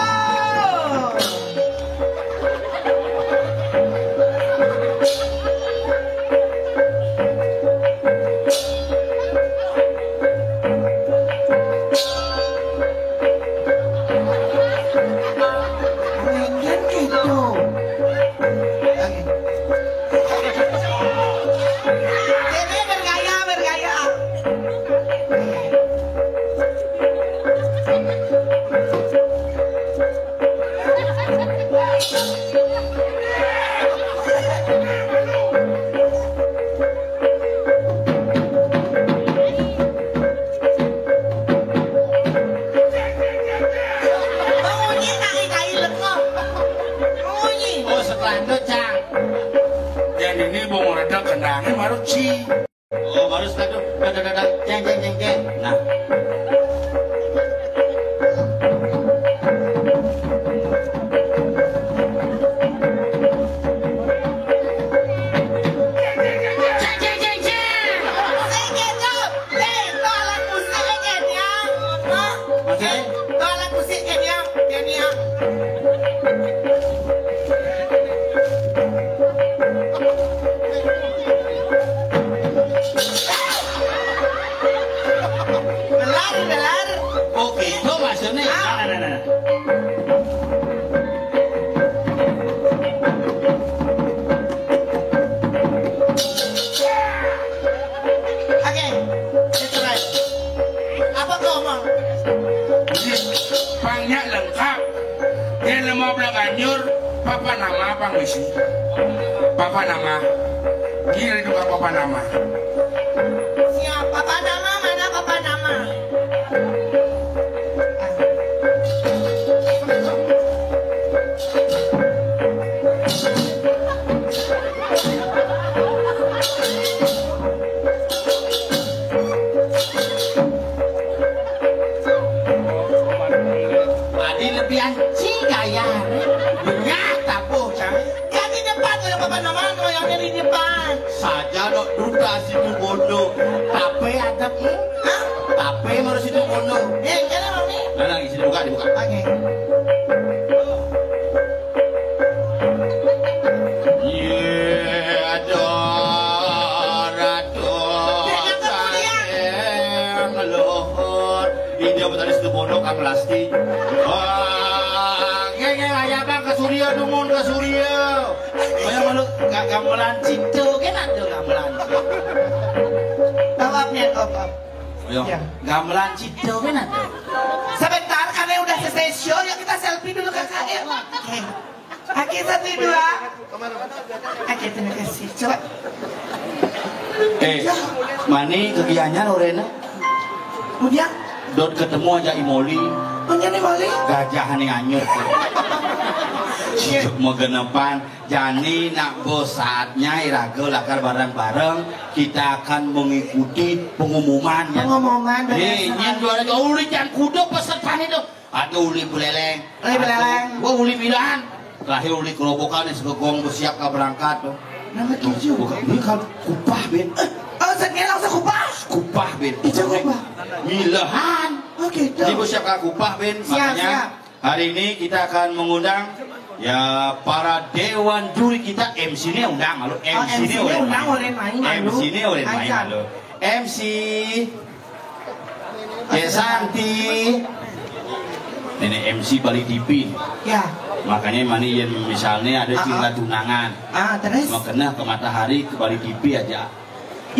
Papa nama, gila juga papa nama. Siap, papa nama mana papa nama? Adi lebih anci gaya. Saja dok duda Situ Bondo. Tape ada tape harus Situ Bondo. Jangan mami. Nah, isi dibuka. Oke. Ini apa tadi Situ Bondo Kang Lasti. Ayah bang ke Surya dumun ke Surya. Ayah malu gamelan Citu kan ada gamelan. Tawapnya top. Ayo, gamelan Citu kan ada. Sebentar karena udah selesai show, yuk kita selfie dulu kakak ya. Oke, 1, 2. Oke, terima kasih. Coba. Mani kegiannya Lorena. Kemudian Dot ketemu aja Imoli. punya nih Mali. Gajah nih anyut. Mau genepan Jani nak bos saatnya iraga lakar bareng-bareng kita akan mengikuti pengumuman ya. Pengumuman nyen dua lagi uli jangan kudu peserta itu ada uli beleleng gua uli bilan terakhir uli kerobokan yang segegong bersiap ke berangkat tuh nama tujuh ini kan kupah Ben oh sekian langsung kupah Ben itu kupah milahan oke jadi bersiap ke kupah Ben makanya hari ini kita akan mengundang ya para dewan juri kita MC ini undang lalu MC ini undang oleh main MC ini oleh main lalu MC Santi ini MC Bali TV ya makanya mani yang misalnya ada cinta tunangan terus mau kena ke matahari ke Bali TV aja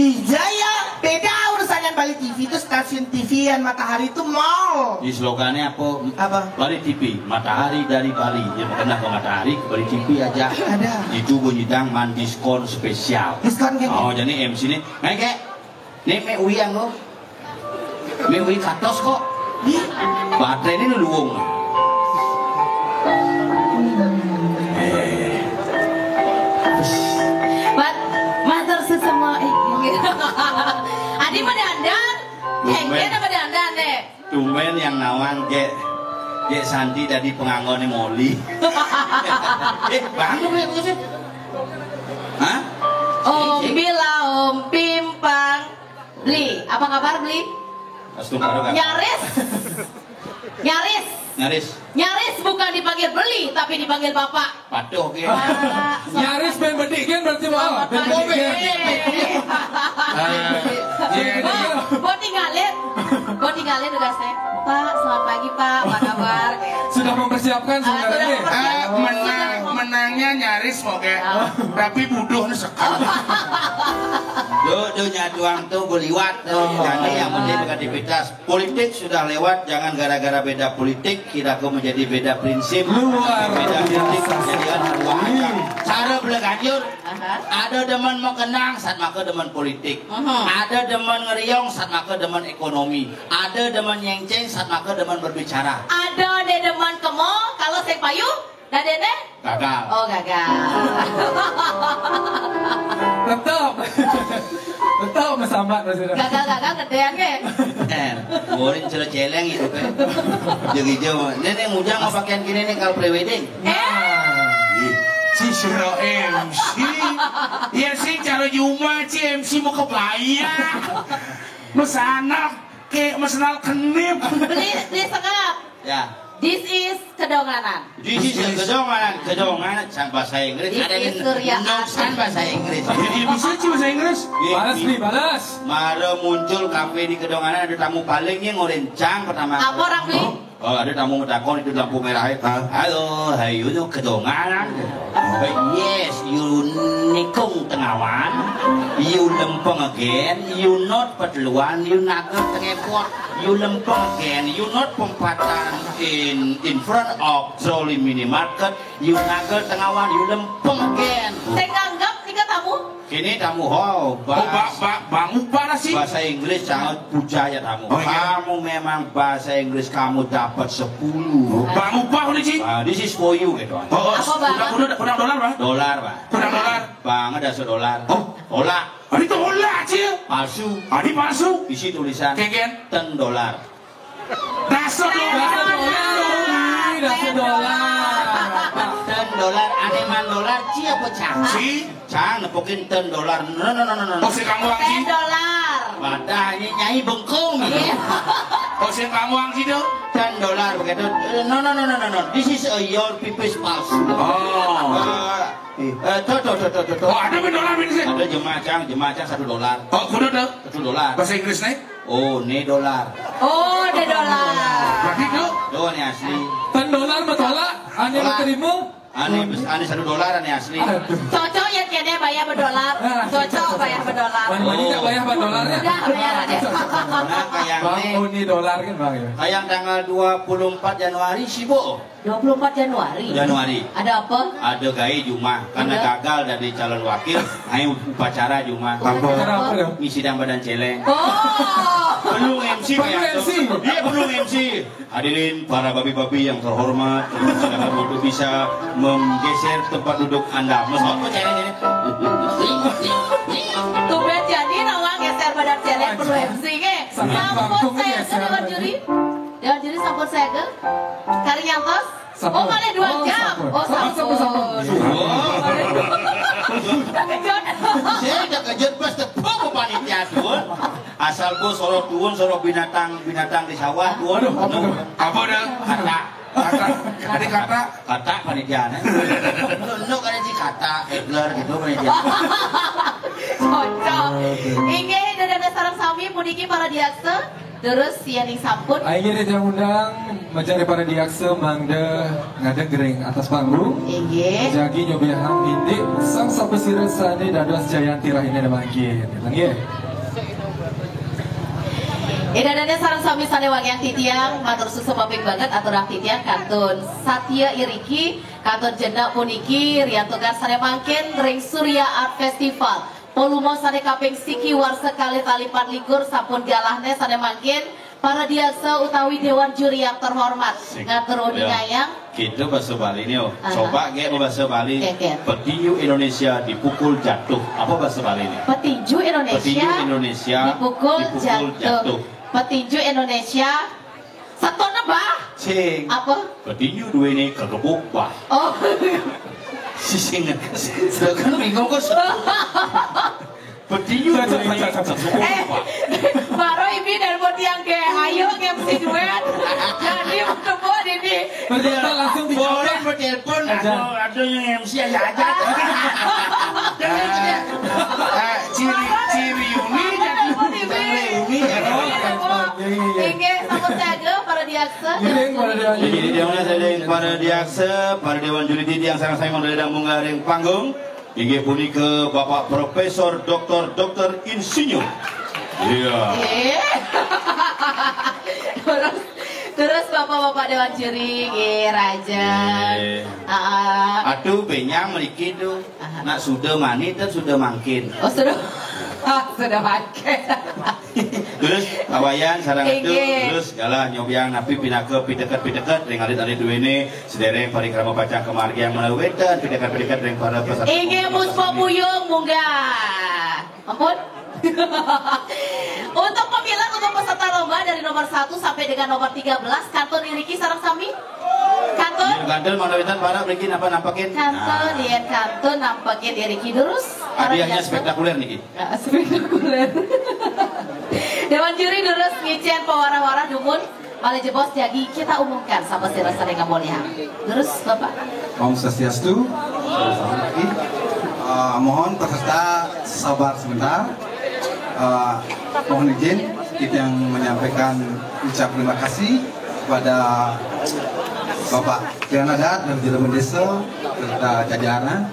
iya ya beda misalnya Bali TV itu stasiun TV yang Matahari itu mall. Di slogannya apa? Apa? Bali TV, Matahari dari Bali. Ya pernah ke Matahari, ke Bali TV aja. Ada. Itu bunyi dang man diskon spesial. Diskon kayak Oh, jadi MC ini, kayak nih me uyang lo. Me uy katos kok. Baterai ini luwung. Matur semua. Adi mau dandan, hengken apa dandan deh? Tumen yang nawang kayak Santi tadi pengangonnya Moli. Bangun ya sih. Hah? Om Bila, Om Pimpang, Beli, apa kabar Beli? Nyaris, nyaris, Nyaris. nyaris bukan dipanggil Beli, tapi dipanggil Bapak. Patuh ke. Nyaris pengen bedikin berarti mau. Gue tinggalin tugas saya. Pak, selamat pagi Pak, apa kabar? Sudah mempersiapkan sebenarnya. Menangnya nyaris mau kayak, tapi buduh sekali. Duh nyatuang tuh beliwat tuh. Jadi yang penting beraktivitas politik sudah lewat. Jangan gara-gara beda politik kita kok menjadi beda prinsip. Luar beda politik biasa. menjadikan cara belakanjur. Ada demen mau kenang saat maka demen politik. Ada demen ngeriong saat maka demen ekonomi. Ada demen nyengceng saat maka demen berbicara. Ada de deman kemo, kalau saya payu, dan dede? Gagal. Oh gagal. Tetap mesambat maksudnya. Gagal gedean ke? Borin celeng itu kan. Jadi jauh. Nenek mujang mau pakaian gini nih kalau prewedding. Si suruh MC, ya sih kalau Juma si MC mau kebayang, mesanap kayak mesenal kenip. Beli sekap. Ya. This is kedonganan. This is kedonganan sang bahasa Inggris. This Ada is yang Surya noksan bahasa Inggris. Jadi bisa sih bahasa Inggris. Balas nih, balas. Mare muncul kafe di kedonganan ada tamu palingnya ngorencang pertama. Apa orang beli? Oh, ada tamu ngetakon itu lampu merah. Halo, hayu itu kedonganan. Yes, you nikung tengawan. You lempeng again. You not peduluan. You nager tengepot. You lempeng again. You not pempatan in front of trolley minimarket. You nager tengawan. You lempeng again. Saya nganggap nih tamu. Kini tamu Bang Upara sih. bahasa Inggris sangat puja ya tamu. Oh, iya. Kamu memang bahasa Inggris kamu dapat 10. Bang Upah udah sih. This is for you gitu. Oh, Apa, Bang? udah dolar Bang. Dolar pak. Kurang dolar. Bang ada $1. Oh. Dolar Ini dolar sih. palsu. Ini palsu. Isi tulisan Keken. $10. Dasar $10 aneman dolar cia apa cang? Si. Cang nepokin $10. No. Oh si Kang Wang sih. $10. Wadah ini nyai bengkung. Oh si Kang Wang sih tuh. $10 begitu. No. This is your people's palsu. Oh. Tuh. Oh ada dolar ini sih. Ada jemaah cang $1. Oh kudu tuh. $1. Bahasa Inggris nih. Oh, ini dolar. Oh, de dolar. Berarti tuh. Tuh ini asli. $10 betolak, hanya terima. Ani $1 ani asli. Cocok ya kene bayar berdolar. Cocok bayar berdolar. Mani tak bayar $1 Udah bayar aja. Nah, kayak Bang, ini dolar kan bang ya? kayak tanggal 24 Januari sih, Bu. 24 Januari. Ada apa? Ada gaya Juma karena gagal dari calon wakil, ayo upacara Juma. Kenapa dong? Ngisi dan badan celeng. Oh. Belum MC Belum kayak MC. itu. Iya, belum MC. Hadirin para babi-babi yang terhormat, silakan untuk bisa menggeser tempat duduk Anda. Mesot kok celeng ini. Tumben jadi nawang geser badan celeng perlu MC ke. Sampun saya ke dewan juri. Dewan juri sampun saya ke. Kari nyantos. Oh malah 2 jam. Oh sampun. Saya udah kejut pas tepung panitia tuan. Asal bos sorok tuan, sorok binatang di sawah tuan. Apa dah? Kata. Kata panitia. Lu kan si kata, Hitler gitu panitia. Cocok. Inge dari sarang sami puniki para diakse. Terus sianing sampun. Akhirnya dia undang mencari para diakse mangda ngada gering atas panggung. Inge. Jagi nyobehang indik sang sapesira sane dados Jayanti rahina damangkin. Langge. Edananya sarang sami sanewangian titiang matur susu paping banget aturah titiang kantun Satya Iriki kantun jenda puniki riantukan sane mangkin ring Surya Art Festival polumo sane kaping siki war sekali tali 24 sampun galahne sane mangkin para diaksa utawi dewan juri yang terhormat ngatur udi ngayang gitu bahasa Bali nih coba ge bahasa Bali petinju Indonesia dipukul jatuh apa bahasa Bali ini petinju Indonesia dipukul jatuh petinju Indonesia satu nebah cing apa petinju dua ini kegebuk bah oh sisingnya sedangkan bingung kok petinju dua ini baru ibi dan buat yang kayak ayo MC duet jadi ketemu ini kita langsung boleh bertelepon ada yang MC aja ciri Yuni Inge sama saja para diaksa. Jadi dewan saya para diaksa, para dewan juri yang sangat mendadak menggaring panggung. Inge puni ke Bapak Profesor Dr. Insinyur. Iya. Terus bapak-bapak dewan juri, Raja. Aduh benyang meliki tuh. Nak sudah mani dan sudah mangkin. Oh sudah. Sudah pakai. Terus awayan sarang itu terus galah nyobiang napi pindah ke pidekat dengan alit dua ini sedereng parikrama pacang kemargian melawetan pidekat dengan para peserta. Inge muspo puyung munggah. Ampun. Untuk pemilihan untuk peserta lomba dari nomor 1 sampai dengan nomor 13 kantun Iriki sarang sami. Kantun. Kantun manawitan para berikin apa nampakin. Kantun lihat kantun nampakin Iriki terus. Hadiahnya spektakuler nih. Spektakuler. Dewan juri terus ngicen pewara-wara dumun Mali jebos jadi kita umumkan sama si rasa dengan mulia. Terus Bapak. Om Swastiastu. Mohon peserta sabar sebentar. Mohon izin kita yang menyampaikan ucap terima kasih kepada Bapak Trianadat dan Jalan Desa serta jajaran.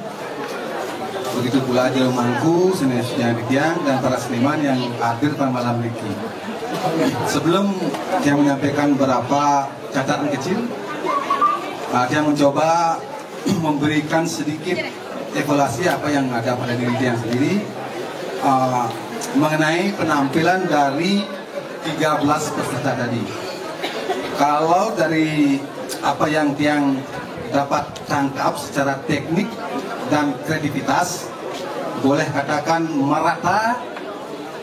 Begitu pula Jalan Mangku, senior Didiang dan para seniman yang hadir pada malam ini. Sebelum saya menyampaikan beberapa catatan kecil, saya mencoba memberikan sedikit evaluasi apa yang ada pada diri Didiang sendiri mengenai penampilan dari 13 peserta tadi. Kalau dari apa yang Diang dapat tangkap secara teknik dan kreativitas, boleh katakan merata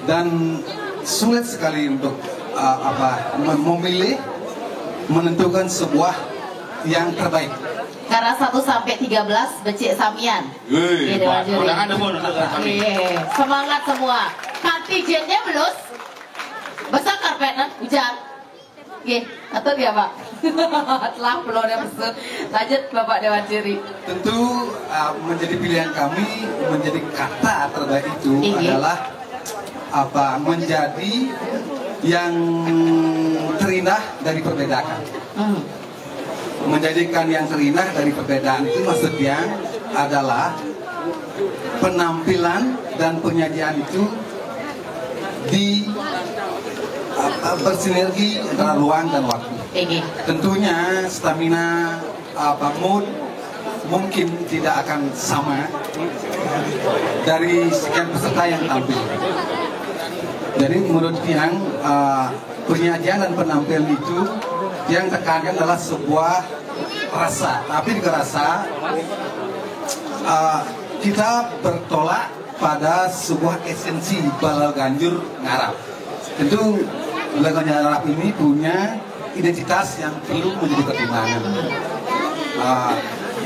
dan sulit sekali untuk memilih menentukan sebuah yang terbaik. Karena 1 sampai 13 becik samian. Semangat semua. Antigennya belum. Besar karpetnya hujan. Atau dia Pak? Telah belum yang besar. Lanjut Bapak Dewan Juri. Tentu menjadi pilihan kami, menjadi kata terbaik itu adalah menjadi yang terindah dari perbedaan. Menjadikan yang terindah dari perbedaan itu maksudnya adalah penampilan dan penyajian itu bersinergi antara ruang dan waktu. Tentunya stamina mood mungkin tidak akan sama dari sekian peserta yang tampil. Jadi menurut Tiang penyajian dan penampilan itu yang tekankan adalah sebuah rasa, tapi juga rasa kita bertolak pada sebuah esensi Balau Ganjur Ngarap. Tentu Balau Ganjur Ngarap ini punya identitas yang perlu menjadi pertimbangan.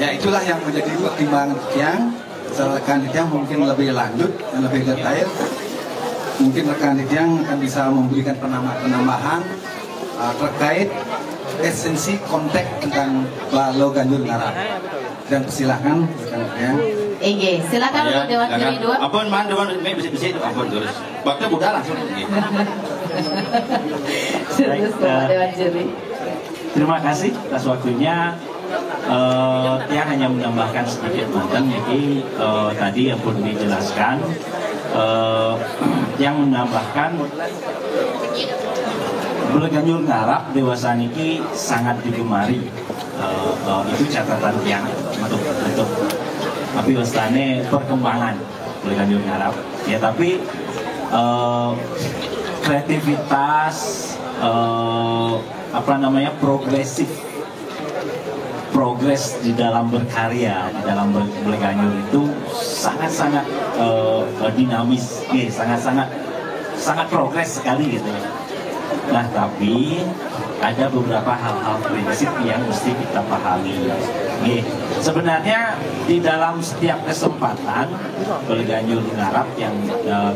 Ya itulah yang menjadi pertimbangan Tiang. Rekan Tiang mungkin lebih lanjut dan lebih detail. Mungkin rekan Tiang akan bisa memberikan penambahan terkait esensi konteks tentang Balau Ganjur Ngarap. Dan persilahkan rekan Tiang. Silakan untuk Dewan Juri 2. Ampun, man Dewan bisa itu ampun terus. Waktu buka langsung. Dewan Juri. Terima kasih atas waktunya. Tiang hanya menambahkan sedikit mantan, jadi tadi yang pun dijelaskan, yang menambahkan Beleganyur ngarap dewasa niki sangat digemari. Itu catatan yang untuk tapi wastane perkembangan Beleganyur ngarap. Ya tapi kreativitas progres di dalam berkarya, di dalam Beleganyur itu sangat-sangat dinamis, sangat progres sekali gitu. Nah tapi ada beberapa hal-hal prinsip yang mesti kita pahami. Sebenarnya di dalam setiap kesempatan Beleganyur ngarap yang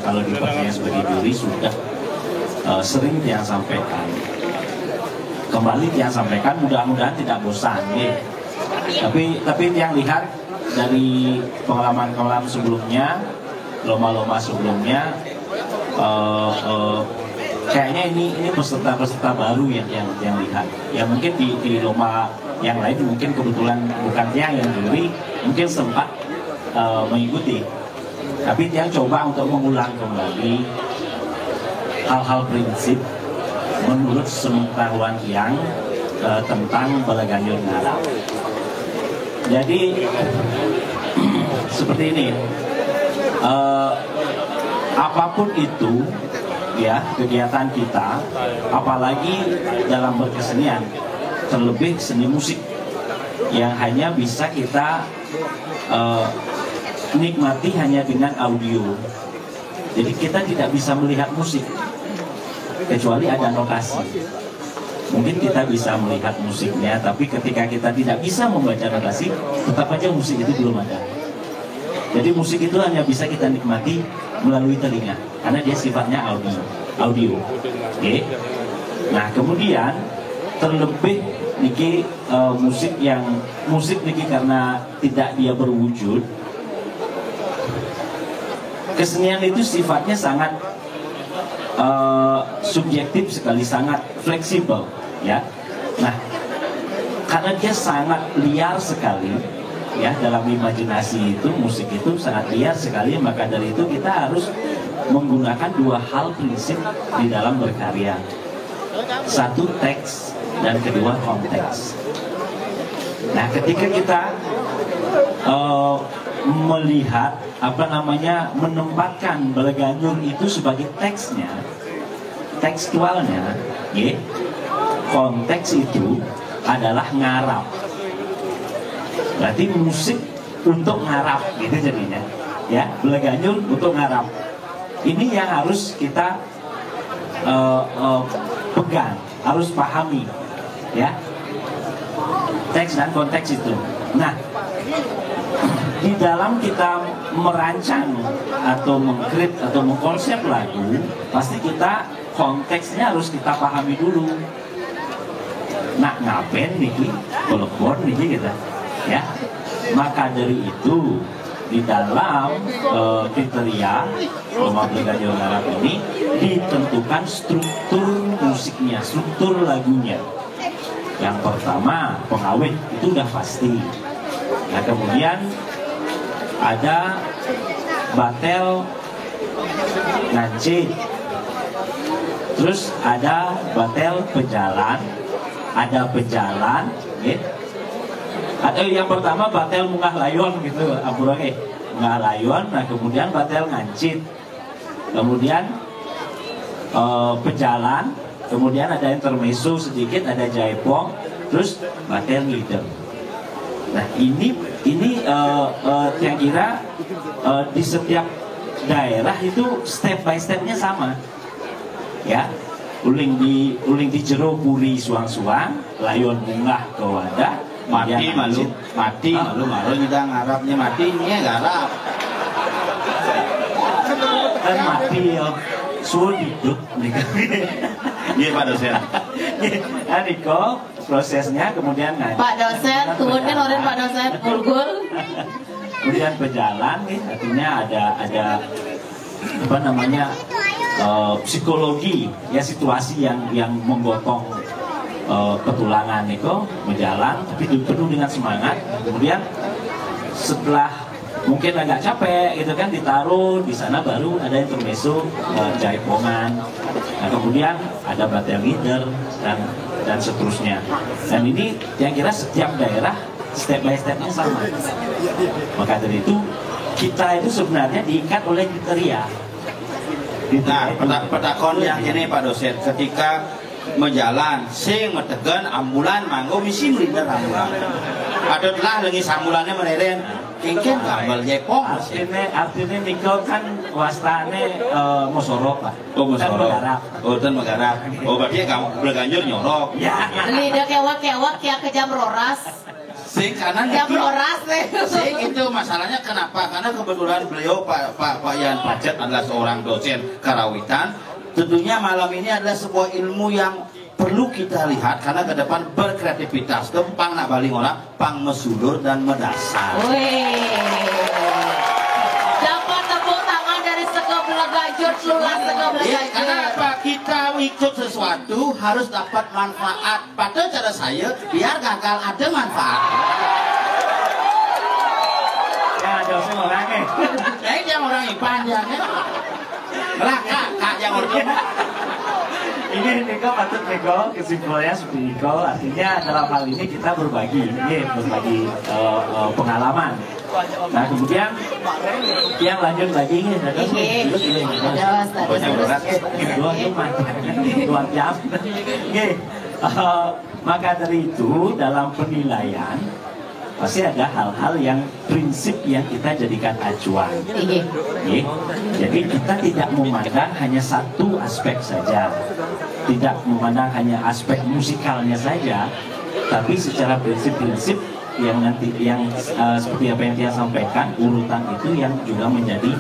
kalau dipercaya sebagai juri sudah sering dia sampaikan. Kembali dia sampaikan, mudah-mudahan tidak bosan. Tapi yang lihat dari pengalaman-pengalaman sebelumnya, lomba-lomba sebelumnya, kayaknya ini peserta-peserta baru yang lihat. Ya mungkin di lomba yang lain mungkin kebetulan bukan dia yang juri, mungkin sempat mengikuti. Tapi dia coba untuk mengulang kembali hal-hal prinsip menurut sepengetahuan yang tentang Beleganyur ngarap. Jadi seperti ini, apapun itu ya kegiatan kita, apalagi dalam berkesenian, terlebih seni musik yang hanya bisa kita nikmati hanya dengan audio. Jadi kita tidak bisa melihat musik kecuali ada notasi. Mungkin kita bisa melihat musiknya, tapi ketika kita tidak bisa membaca notasi, tetap aja musik itu belum ada. Jadi musik itu hanya bisa kita nikmati melalui telinga, karena dia sifatnya audio. Oke. Nah kemudian terlebih niki musik niki karena tidak dia berwujud, kesenian itu sifatnya sangat subjektif sekali, sangat fleksibel, ya. Nah, karena dia sangat liar sekali, ya, dalam imajinasi itu musik itu sangat liar sekali, maka dari itu kita harus menggunakan dua hal prinsip di dalam berkarya. Satu teks dan kedua konteks. Nah, ketika kita melihat menempatkan Beleganyur itu sebagai teksnya, tekstualnya, ya, konteks itu adalah ngarap. Berarti musik untuk ngarap, gitu jadinya, ya, Beleganyur untuk ngarap. Ini yang harus kita pegang, harus pahami, ya, teks dan konteks itu. Nah, di dalam kita merancang atau mengkrit atau mengkonsep lagu, pasti kita konteksnya harus kita pahami dulu. Nak ngapain niki, telepon niki kita, ya. Maka dari itu di dalam kriteria lomba Beleganyur ngarap ini ditentukan struktur musiknya, struktur lagunya. Yang pertama pengawet itu udah pasti. Nah kemudian ada batel ngancit, terus ada batel pejalan, ada pejalan, ya. Ada yang pertama batel munggah layon gitu, ampurake munggah layon. Nah kemudian batel ngancit, kemudian pejalan, kemudian ada intermezzo sedikit, ada jaipong, terus batel ngidem. Nah ini yang kira di setiap daerah itu step by stepnya sama, ya. Uling di jero puri suang-suang, layon munggah ke wadah, mati malu kita ngarapnya matinya ngarap kan mati ya suul hidup nih. Iya Pak dosen. Nah Niko prosesnya kemudian Pak dosen, turun kan orang Pak dosen, gul. Kemudian berjalan nih, artinya ada apa namanya psikologi, ya, situasi yang menggotong petulangan Niko berjalan tapi penuh dengan semangat. Kemudian setelah mungkin agak capek gitu kan, ditaruh di sana baru ada intermezzo, jaipongan, nah, kemudian ada battle leader dan seterusnya. Dan ini yang kira setiap daerah step by stepnya sama. Maka dari itu kita itu sebenarnya diikat oleh kriteria. Nah, petakon yang ini Pak dosen, ketika menjalan sing metegan ambulan manggo misi melinder ambulan ada telah lagi sambulannya meneren kengken kabel jepong artinya nikel kan wastane mosorok Pak. Oh mosorok oh dan menggarap oh berarti kamu berganjur nyorok ya lidah kewak ya kejam roras sing kanan jam roras sing itu masalahnya kenapa karena kebetulan beliau Pak Yan Pacet adalah seorang dosen karawitan. Tentunya malam ini adalah sebuah ilmu yang perlu kita lihat karena ke depan berkreativitas. Pang nak baling orang, pang mesulur dan medasar. Dapat tepuk tangan dari sekebelah gajur, lulas sekebelah gajur. Karena apa? Kita ikut sesuatu harus dapat manfaat. Pada cara saya, biar gagal ada manfaat. Ya, dosen orangnya. Yang orang panjang ya. Lah kak yang urut. Ini Niko patut Niko kesimpulannya seperti Niko, artinya dalam hal ini kita berbagi pengalaman. Nah kemudian yang lanjut lagi ini dua jam. Maka dari itu dalam penilaian pasti ada hal-hal yang prinsip yang kita jadikan acuan. Jadi kita tidak memandang hanya satu aspek saja, tidak memandang hanya aspek musikalnya saja, tapi secara prinsip-prinsip yang nanti seperti apa yang dia sampaikan, urutan itu yang juga menjadi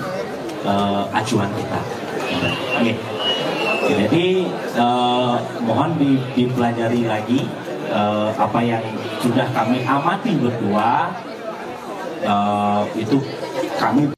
acuan kita. Jadi mohon dipelajari lagi apa yang sudah kami amati berdua, itu kami